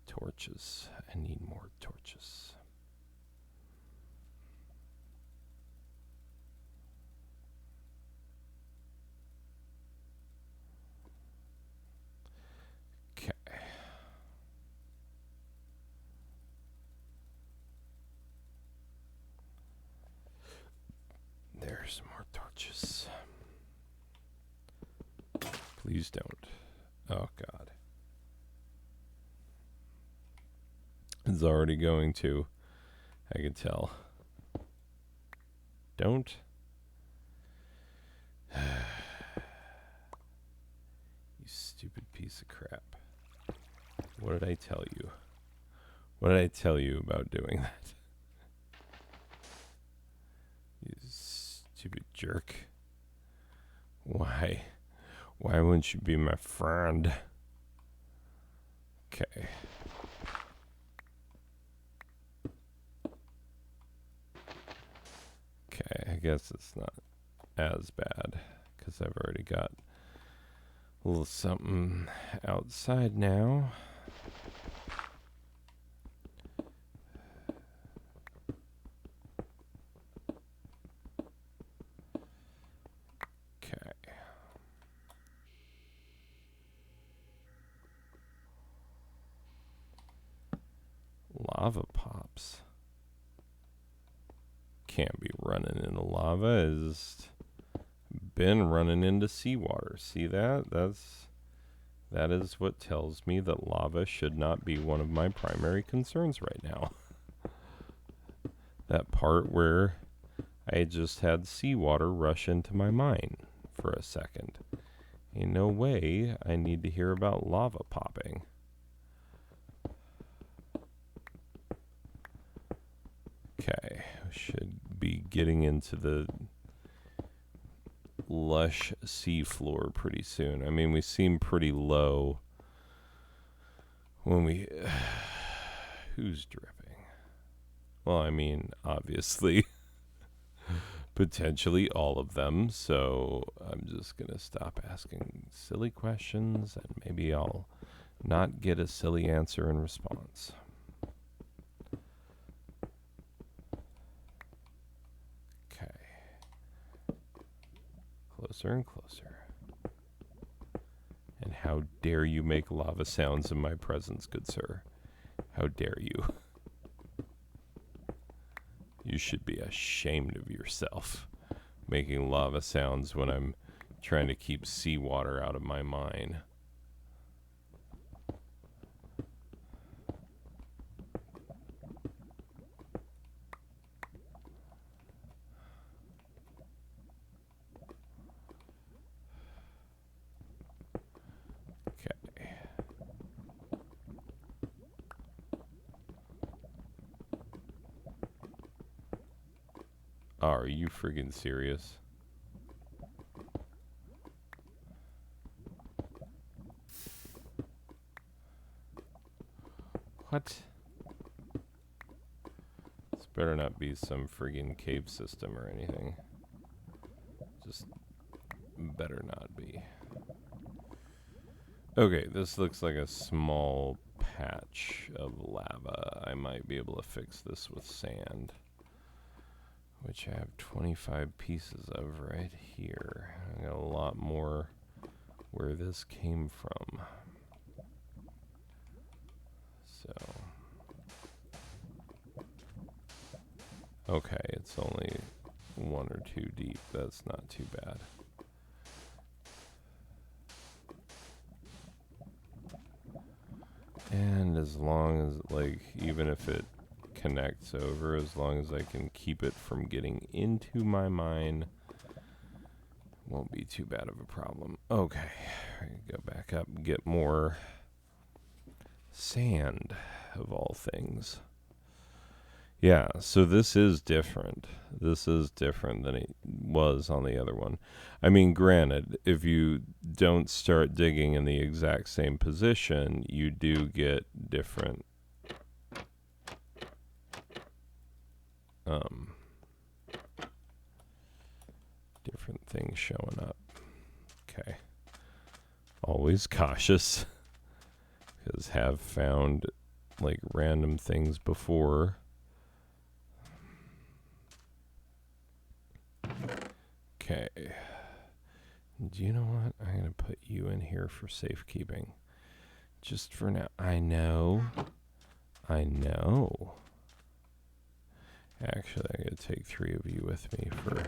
Torches. I need more torches. Okay. There's more torches. Please don't. Oh, God. It's already going to. I can tell. Don't. You stupid piece of crap. What did I tell you? What did I tell you about doing that? You stupid jerk. Why? Why wouldn't you be my friend? Okay. Okay, I guess it's not as bad because I've already got a little something outside now. Okay. Lava pops. Can't be running into lava. It's been running into seawater. See that? That is what tells me that lava should not be one of my primary concerns right now. That part where I just had seawater rush into my mine for a second. Ain't no way I need to hear about lava popping. Okay, should be getting into the lush seafloor pretty soon. I mean, we seem pretty low when we... Who's dripping? Well, I mean, obviously, potentially all of them, so I'm just going to stop asking silly questions, and maybe I'll not get a silly answer in response. closer and closer. And how dare you make lava sounds in my presence, good sir? How dare you? You should be ashamed of yourself, making lava sounds when I'm trying to keep seawater out of my mine. Okay. Oh, are you friggin' serious? What? This better not be some friggin' cave system or anything. Just better not be. Okay, this looks like a small patch of lava. I might be able to fix this with sand, which I have 25 pieces of right here. I got a lot more where this came from. So, okay, it's only 1 or 2 deep. That's not too bad. And as long as, like, even if it connects over, as long as I can keep it from getting into my mine, won't be too bad of a problem. Okay, go back up and get more sand, of all things. Yeah, so this is different. This is different than it was on the other one. I mean, granted, if you don't start digging in the exact same position, you do get different different things showing up. Okay. Always cautious, because have found like random things before. Okay. Do you know what? I'm going to put you in here for safekeeping. Just for now. I know. Actually, I'm going to take 3 of you with me for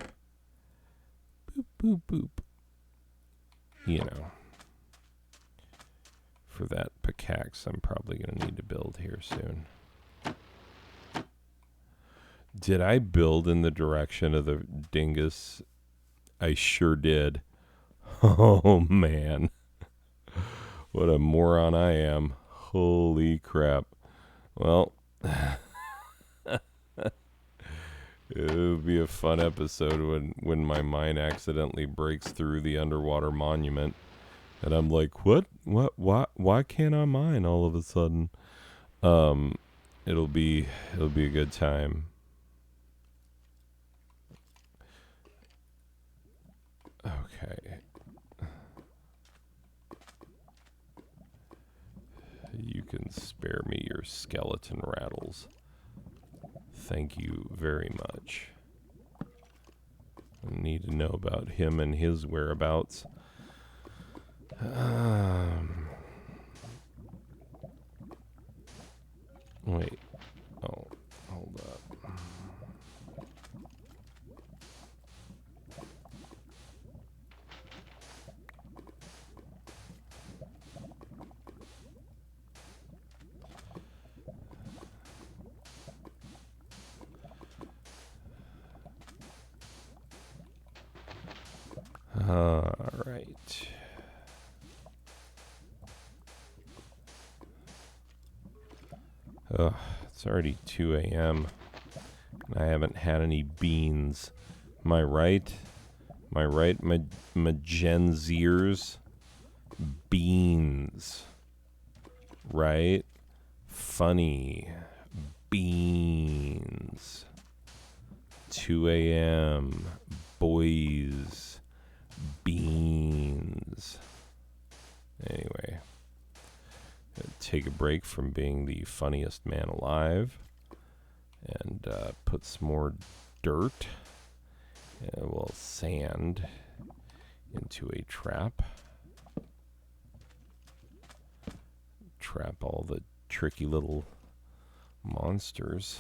boop, boop, boop. You know. For that pickaxe I'm probably going to need to build here soon. Did I build in the direction of the dingus? I sure did. Oh, man. What a moron I am. Holy crap. Well, it'll be a fun episode when my mine accidentally breaks through the underwater monument. And I'm like, what? Why can't I mine all of a sudden? It'll be a good time. Okay. You can spare me your skeleton rattles. Thank you very much. I need to know about him and his whereabouts. Wait. Oh, hold up. All right. It's already 2 a.m. and I haven't had any beans. Am I right? Am I right, Magenziers? Beans. Right? Funny. Beans. 2 a.m. Boys. Beans. Anyway. Take a break from being the funniest man alive and put some more dirt, well, sand into a trap. Trap all the tricky little monsters.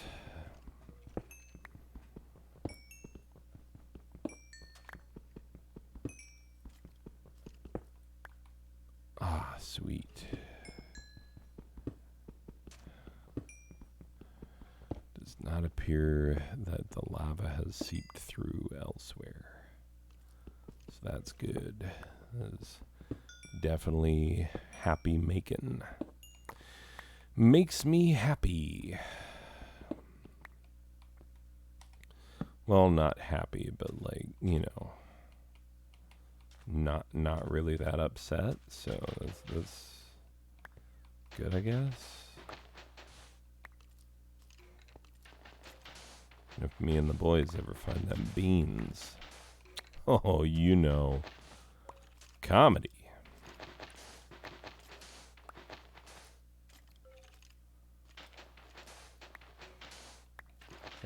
Ah, sweet. Does not appear that the lava has seeped through elsewhere. So that's good. That is definitely happy making. Makes me happy. Well, not happy, but like, you know, not really that upset. So that's good, I guess. If me and the boys ever find them beans, oh, you know, comedy.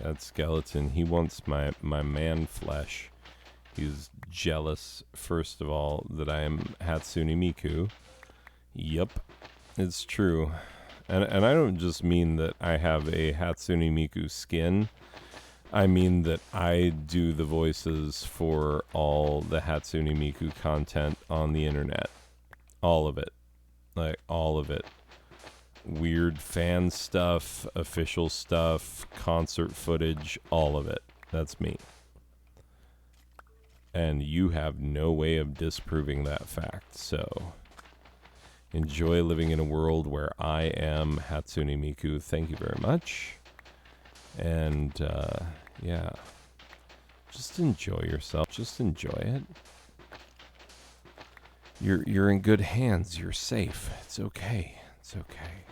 That skeleton, he wants my man flesh. He's jealous, first of all, that I am Hatsune Miku. Yup, it's true. And I don't just mean that I have a Hatsune Miku skin. I mean that I do the voices for all the Hatsune Miku content on the internet. All of it. Like, all of it. Weird fan stuff, official stuff, concert footage, all of it. That's me. And you have no way of disproving that fact. So enjoy living in a world where I am Hatsune Miku. Thank you very much. And yeah, just enjoy yourself. Just enjoy it. You're in good hands. You're safe. It's okay. It's okay.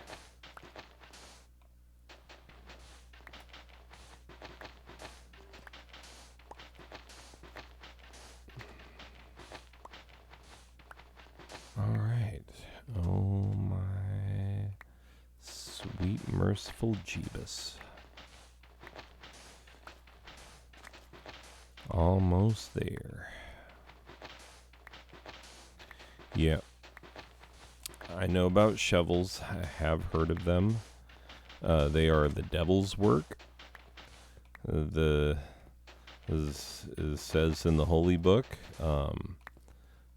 All right. Oh my sweet merciful Jeebus. Almost there. Yeah. I know about shovels. I have heard of them. They are the devil's work. As says in the holy book,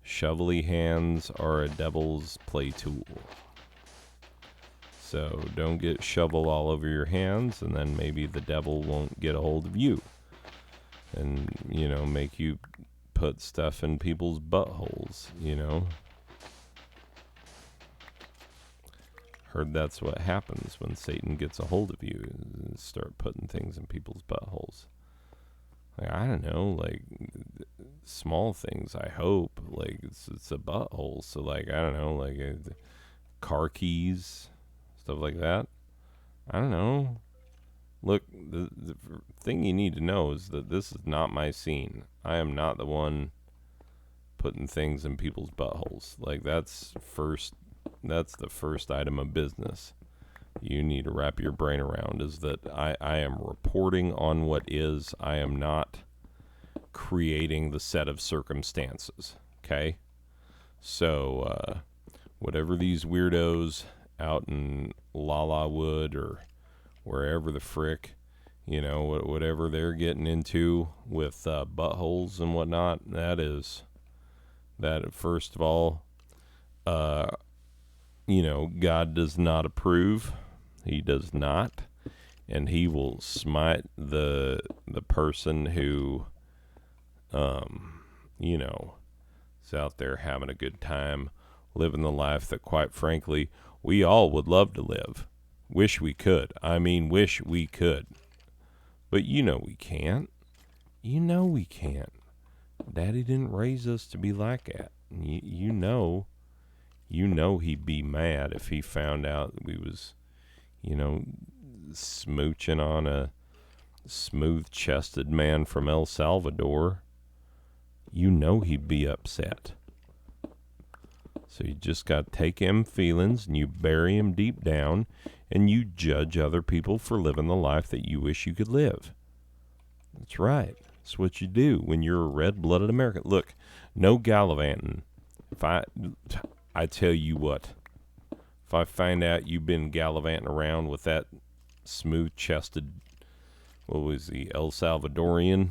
shovelly hands are a devil's play tool. So don't get shovel all over your hands, and then maybe the devil won't get a hold of you. And, you know, make you put stuff in people's buttholes, you know. Heard that's what happens when Satan gets a hold of you. Start putting things in people's buttholes. Like, I don't know, like, small things, I hope. Like, it's a butthole. So, like, I don't know, like, car keys, stuff like that. I don't know. Look, the thing you need to know is that this is not my scene. I am not the one putting things in people's buttholes. Like, that's the first item of business you need to wrap your brain around, is that I am reporting on what is. I am not creating the set of circumstances, okay? So, whatever these weirdos out in Lala Wood or wherever the frick, you know, whatever they're getting into with buttholes and whatnot, that first of all, you know, God does not approve. He does not. And he will smite the person who, you know, is out there having a good time, living the life that, quite frankly, we all would love to live. Wish we could. I mean, wish we could. But you know we can't. You know we can't. Daddy didn't raise us to be like that. You know he'd be mad if he found out that we was, you know, smooching on a smooth-chested man from El Salvador. You know he'd be upset. So you just got to take them feelings and you bury them deep down, and you judge other people for living the life that you wish you could live. That's right. That's what you do when you're a red-blooded American. Look, no gallivanting. If I tell you what, if I find out you've been gallivanting around with that smooth-chested, what was he, El Salvadorian?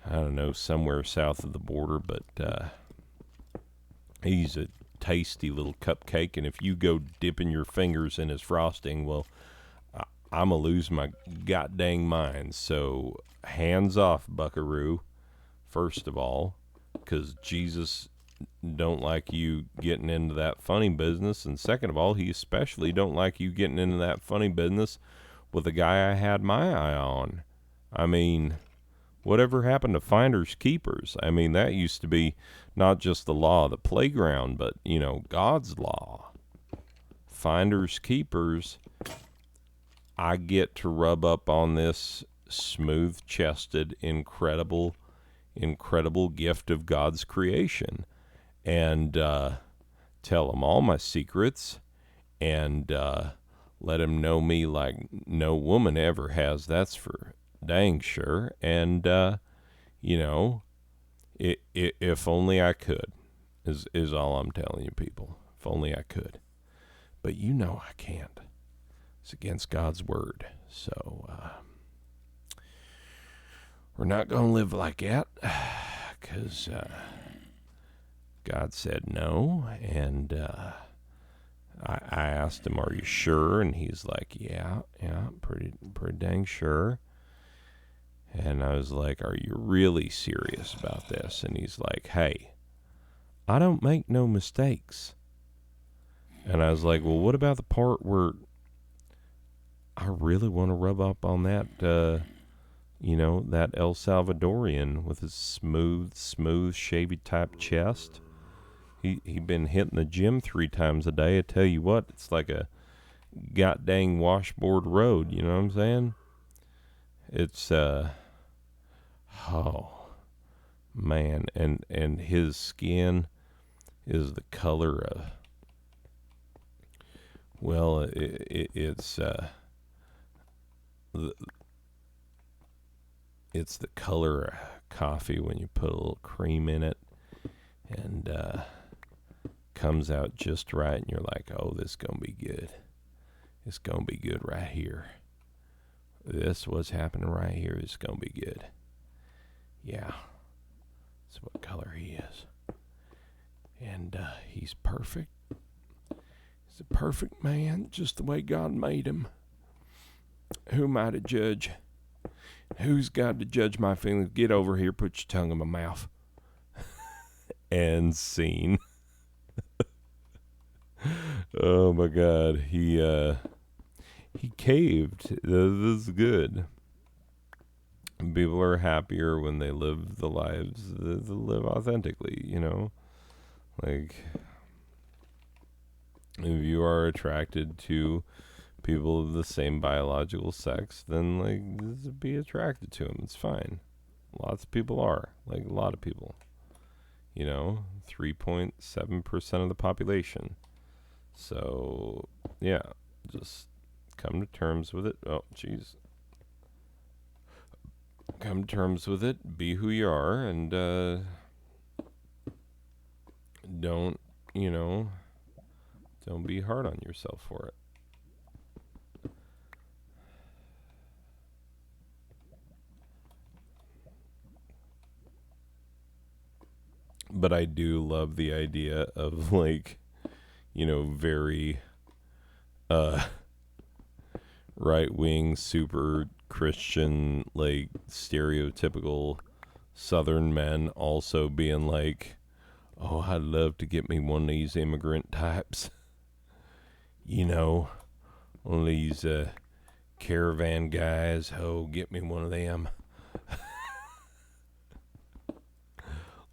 I don't know, somewhere south of the border, but he's a tasty little cupcake, and if you go dipping your fingers in his frosting, well, I'm going to lose my goddamn mind. So, hands off, buckaroo, first of all, because Jesus don't like you getting into that funny business, and second of all, he especially don't like you getting into that funny business with the guy I had my eye on. I mean, whatever happened to finders keepers? I mean, that used to be not just the law of the playground, but, you know, God's law. Finders keepers. I get to rub up on this smooth-chested, incredible gift of God's creation and tell him all my secrets and let him know me like no woman ever has. That's for dang sure. And, you know, if only I could is all I'm telling you, people. If only I could. But you know I can't. It's against God's word. So, we're not going to live like that because God said no. And I asked him, are you sure? And he's like, yeah, pretty dang sure. And I was like, are you really serious about this? And he's like, hey, I don't make no mistakes. And I was like, well, what about the part where I really want to rub up on that, you know, that El Salvadorian with his smooth, shavy type chest. He been hitting the gym 3 times a day. I tell you what, it's like a goddamn washboard road. You know what I'm saying? It's oh man, and his skin is the color of, well, it's the color of coffee when you put a little cream in it, and comes out just right, and you're like, oh, this is gonna be good. It's gonna be good right here. This what's happening right here is gonna be good. Yeah, that's what color he is, and he's perfect. He's a perfect man, just the way God made him. Who am I to judge? Who's God to judge my feelings? Get over here, put your tongue in my mouth. And scene. Oh my God, he caved. This is good. People are happier when they live the lives that they live authentically, you know? Like, if you are attracted to people of the same biological sex, then, like, be attracted to them. It's fine. Lots of people are. Like, a lot of people. You know? 3.7% of the population. So, yeah. Just come to terms with it. Oh, jeez. Come to terms with it. Be who you are. And, don't, you know, don't be hard on yourself for it. But I do love the idea of, like, you know, very right-wing, super Christian, like, stereotypical Southern men also being like, oh, I'd love to get me one of these immigrant types. You know, one of these caravan guys. Oh, get me one of them.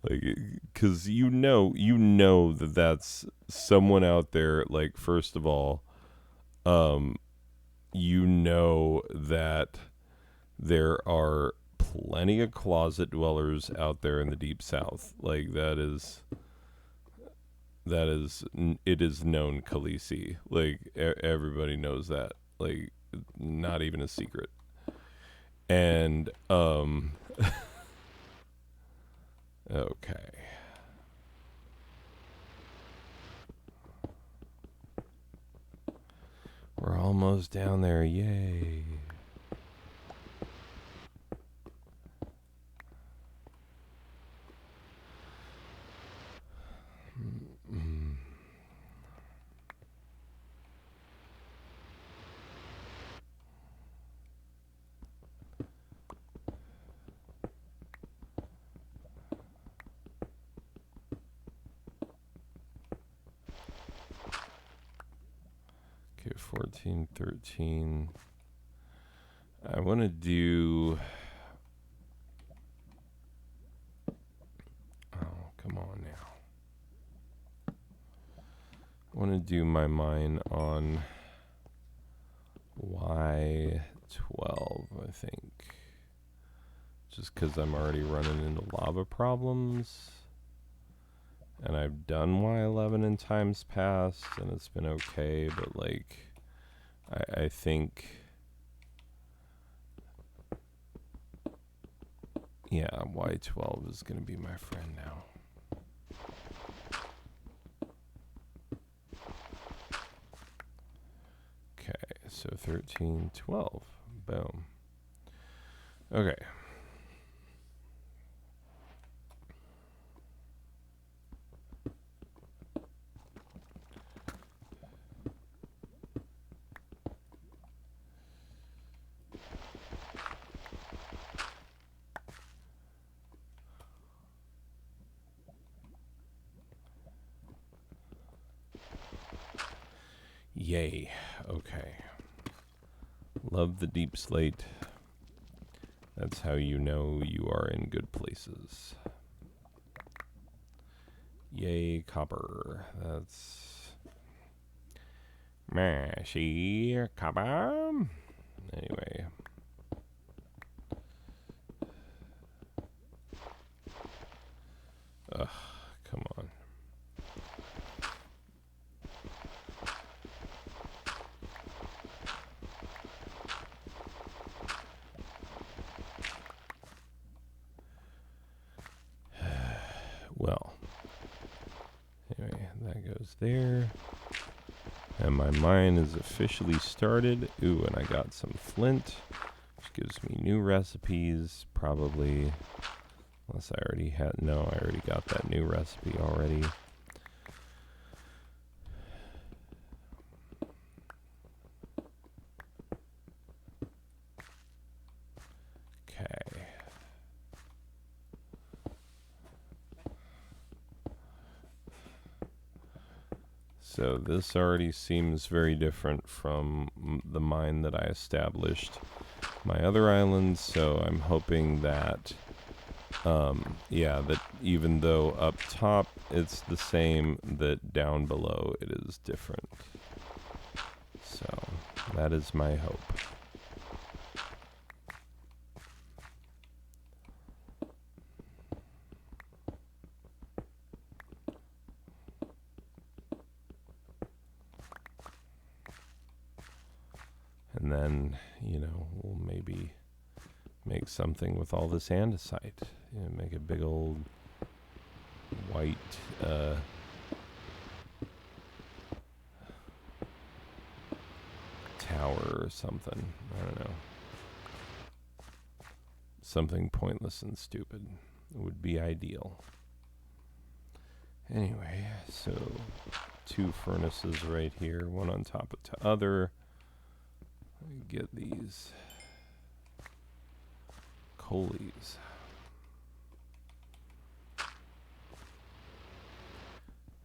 Like, because you know that that's someone out there. Like, first of all, you know that there are plenty of closet dwellers out there in the Deep South. Like, it is known, Khaleesi. Like, everybody knows that. Like, not even a secret. And Okay. We're almost down there. Yay. Okay, 14, 13. I want to do... Oh, come on now. I want to do my mine on Y12, I think. Just because I'm already running into lava problems. And I've done Y11 in times past, and it's been okay, but like, I think, yeah, Y12 is going to be my friend now. Okay, so 13, 12, boom. Okay. Yay. Okay. Love the deep slate. That's how you know you are in good places. Yay, copper. That's... Mashy copper. Anyway. Ugh, come on. Well, anyway, that goes there. And my mine is officially started. Ooh, and I got some flint, which gives me new recipes, probably. Unless I already had, no, I already got that new recipe already. Okay. So this already seems very different from the mine that I established my other islands, so I'm hoping that, yeah, that even though up top it's the same, that down below it is different. So that is my hope. And then, you know, we'll maybe make something with all this andesite. You know, make a big old white tower or something. I don't know. Something pointless and stupid would be ideal. Anyway, so 2 furnaces right here, one on top of the other. Get these coalies.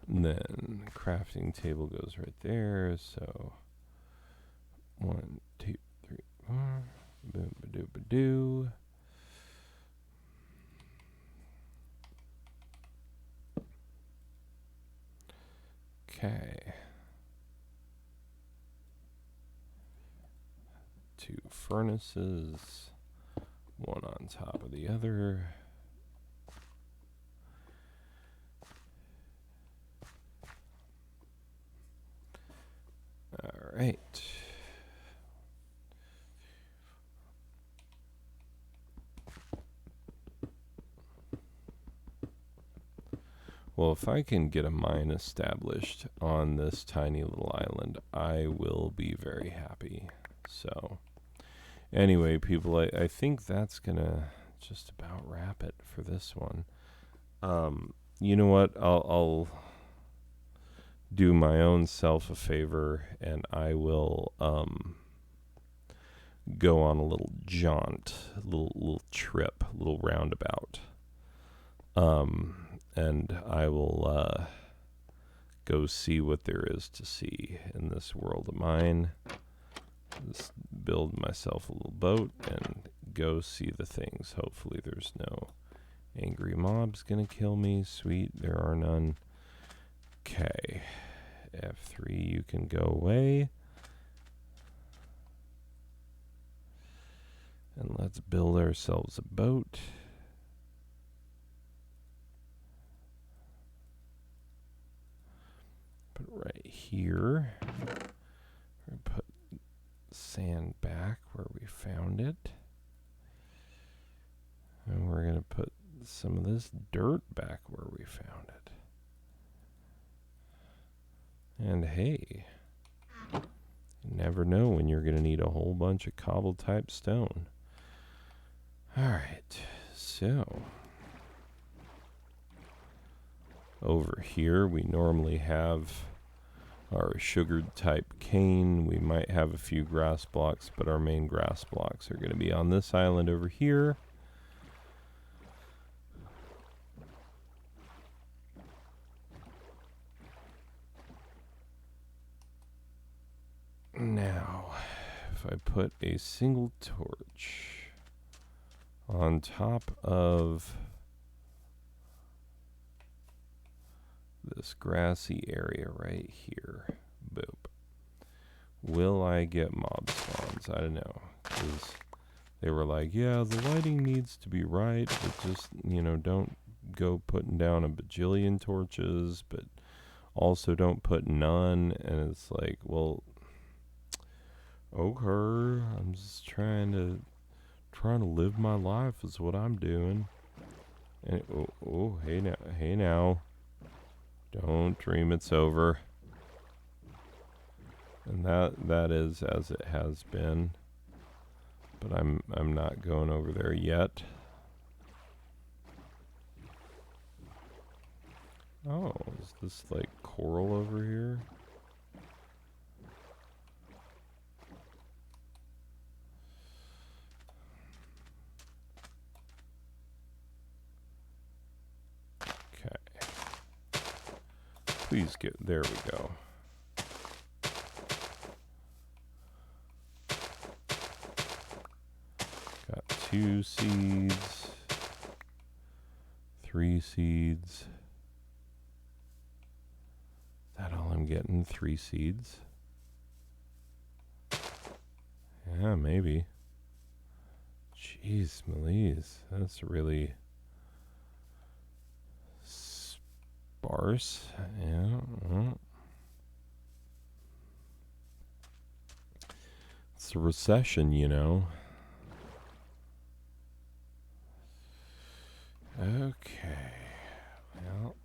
And then crafting table goes right there. So 1, 2, 3, 4. Boom, ba-doo, ba-doo. Okay. 2 furnaces, one on top of the other. All right. Well, if I can get a mine established on this tiny little island, I will be very happy. So, anyway, people, I think that's going to just about wrap it for this one. You know what? I'll do my own self a favor, and I will go on a little jaunt, a little trip, a little roundabout. And I will go see what there is to see in this world of mine. Just build myself a little boat and go see the things. Hopefully there's no angry mobs gonna kill me. Sweet, there are none. Okay. F3, you can go away. And let's build ourselves a boat. Put it right here. We're gonna put sand back where we found it. And we're going to put some of this dirt back where we found it. And hey, you never know when you're going to need a whole bunch of cobble type stone. Alright, so over here we normally have our sugared type cane. We might have a few grass blocks, but our main grass blocks are going to be on this island over here. Now, if I put a single torch on top of this grassy area right here, boop, will I get mob spawns? I don't know, because they were like, yeah, the lighting needs to be right, but just, don't go putting down a bajillion torches, but also don't put none. And it's like, well, okay, I'm just trying to live my life is what I'm doing. And hey now, don't dream it's over. And that is as it has been, but I'm not going over there yet. Oh, is this like coral over here? Please get, there we go. Got 2 seeds, 3 seeds. Is that all I'm getting? 3 seeds? Yeah, maybe. Jeez, Melise, that's really sparse. Yeah. It's a recession, Okay. Well.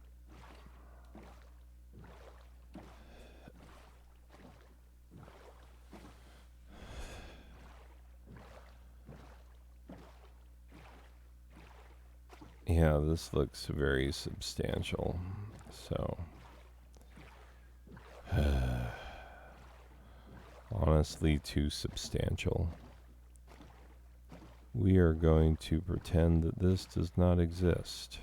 Yeah, this looks very substantial. So, honestly, too substantial. We are going to pretend that this does not exist.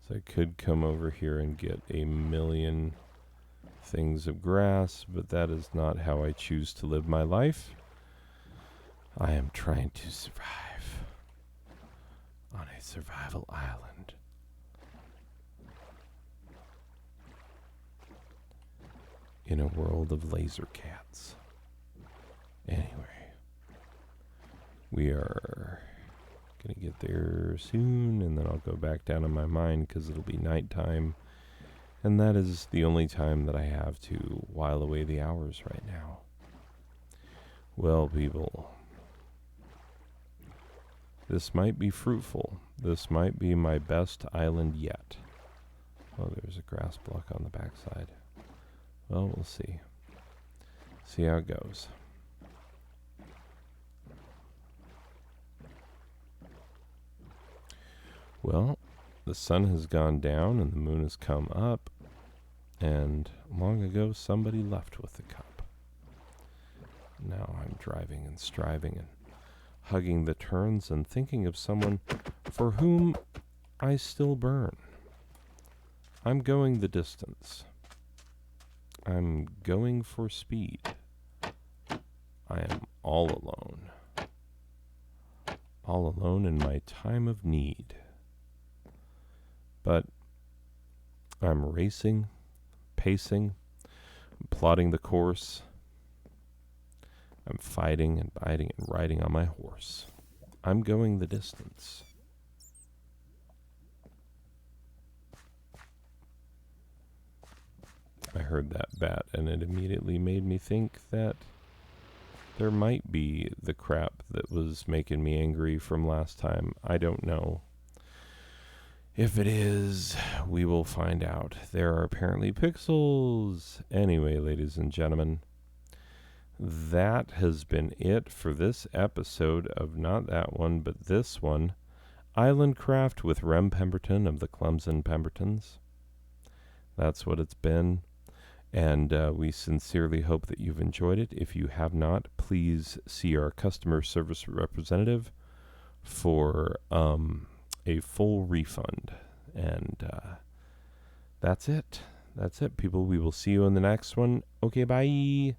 So I could come over here and get a million things of grass, but that is not how I choose to live my life. I am trying to survive on a survival island. In a world of laser cats. Anyway, we are going to get there soon, and then I'll go back down in my mine because it'll be nighttime. And that is the only time that I have to while away the hours right now. Well, people, this might be fruitful. This might be my best island yet. Oh, there's a grass block on the backside. Well, we'll see. See how it goes. Well, the sun has gone down and the moon has come up, and long ago somebody left with the cup. Now I'm driving and striving and hugging the turns and thinking of someone for whom I still burn. I'm going the distance. I'm going for speed. I am all alone in my time of need. But I'm racing, pacing, plotting the course. I'm fighting and biting and riding on my horse. I'm going the distance. I heard that bat, and it immediately made me think that there might be the crap that was making me angry from last time. I don't know. If it is, we will find out. There are apparently pixels. Anyway, ladies and gentlemen, that has been it for this episode of not that one, but this one, Islandcraft with Rem Pemberton of the Clemson Pembertons. That's what it's been. And we sincerely hope that you've enjoyed it. If you have not, please see our customer service representative for a full refund. And that's it. That's it, people. We will see you in the next one. Okay, bye.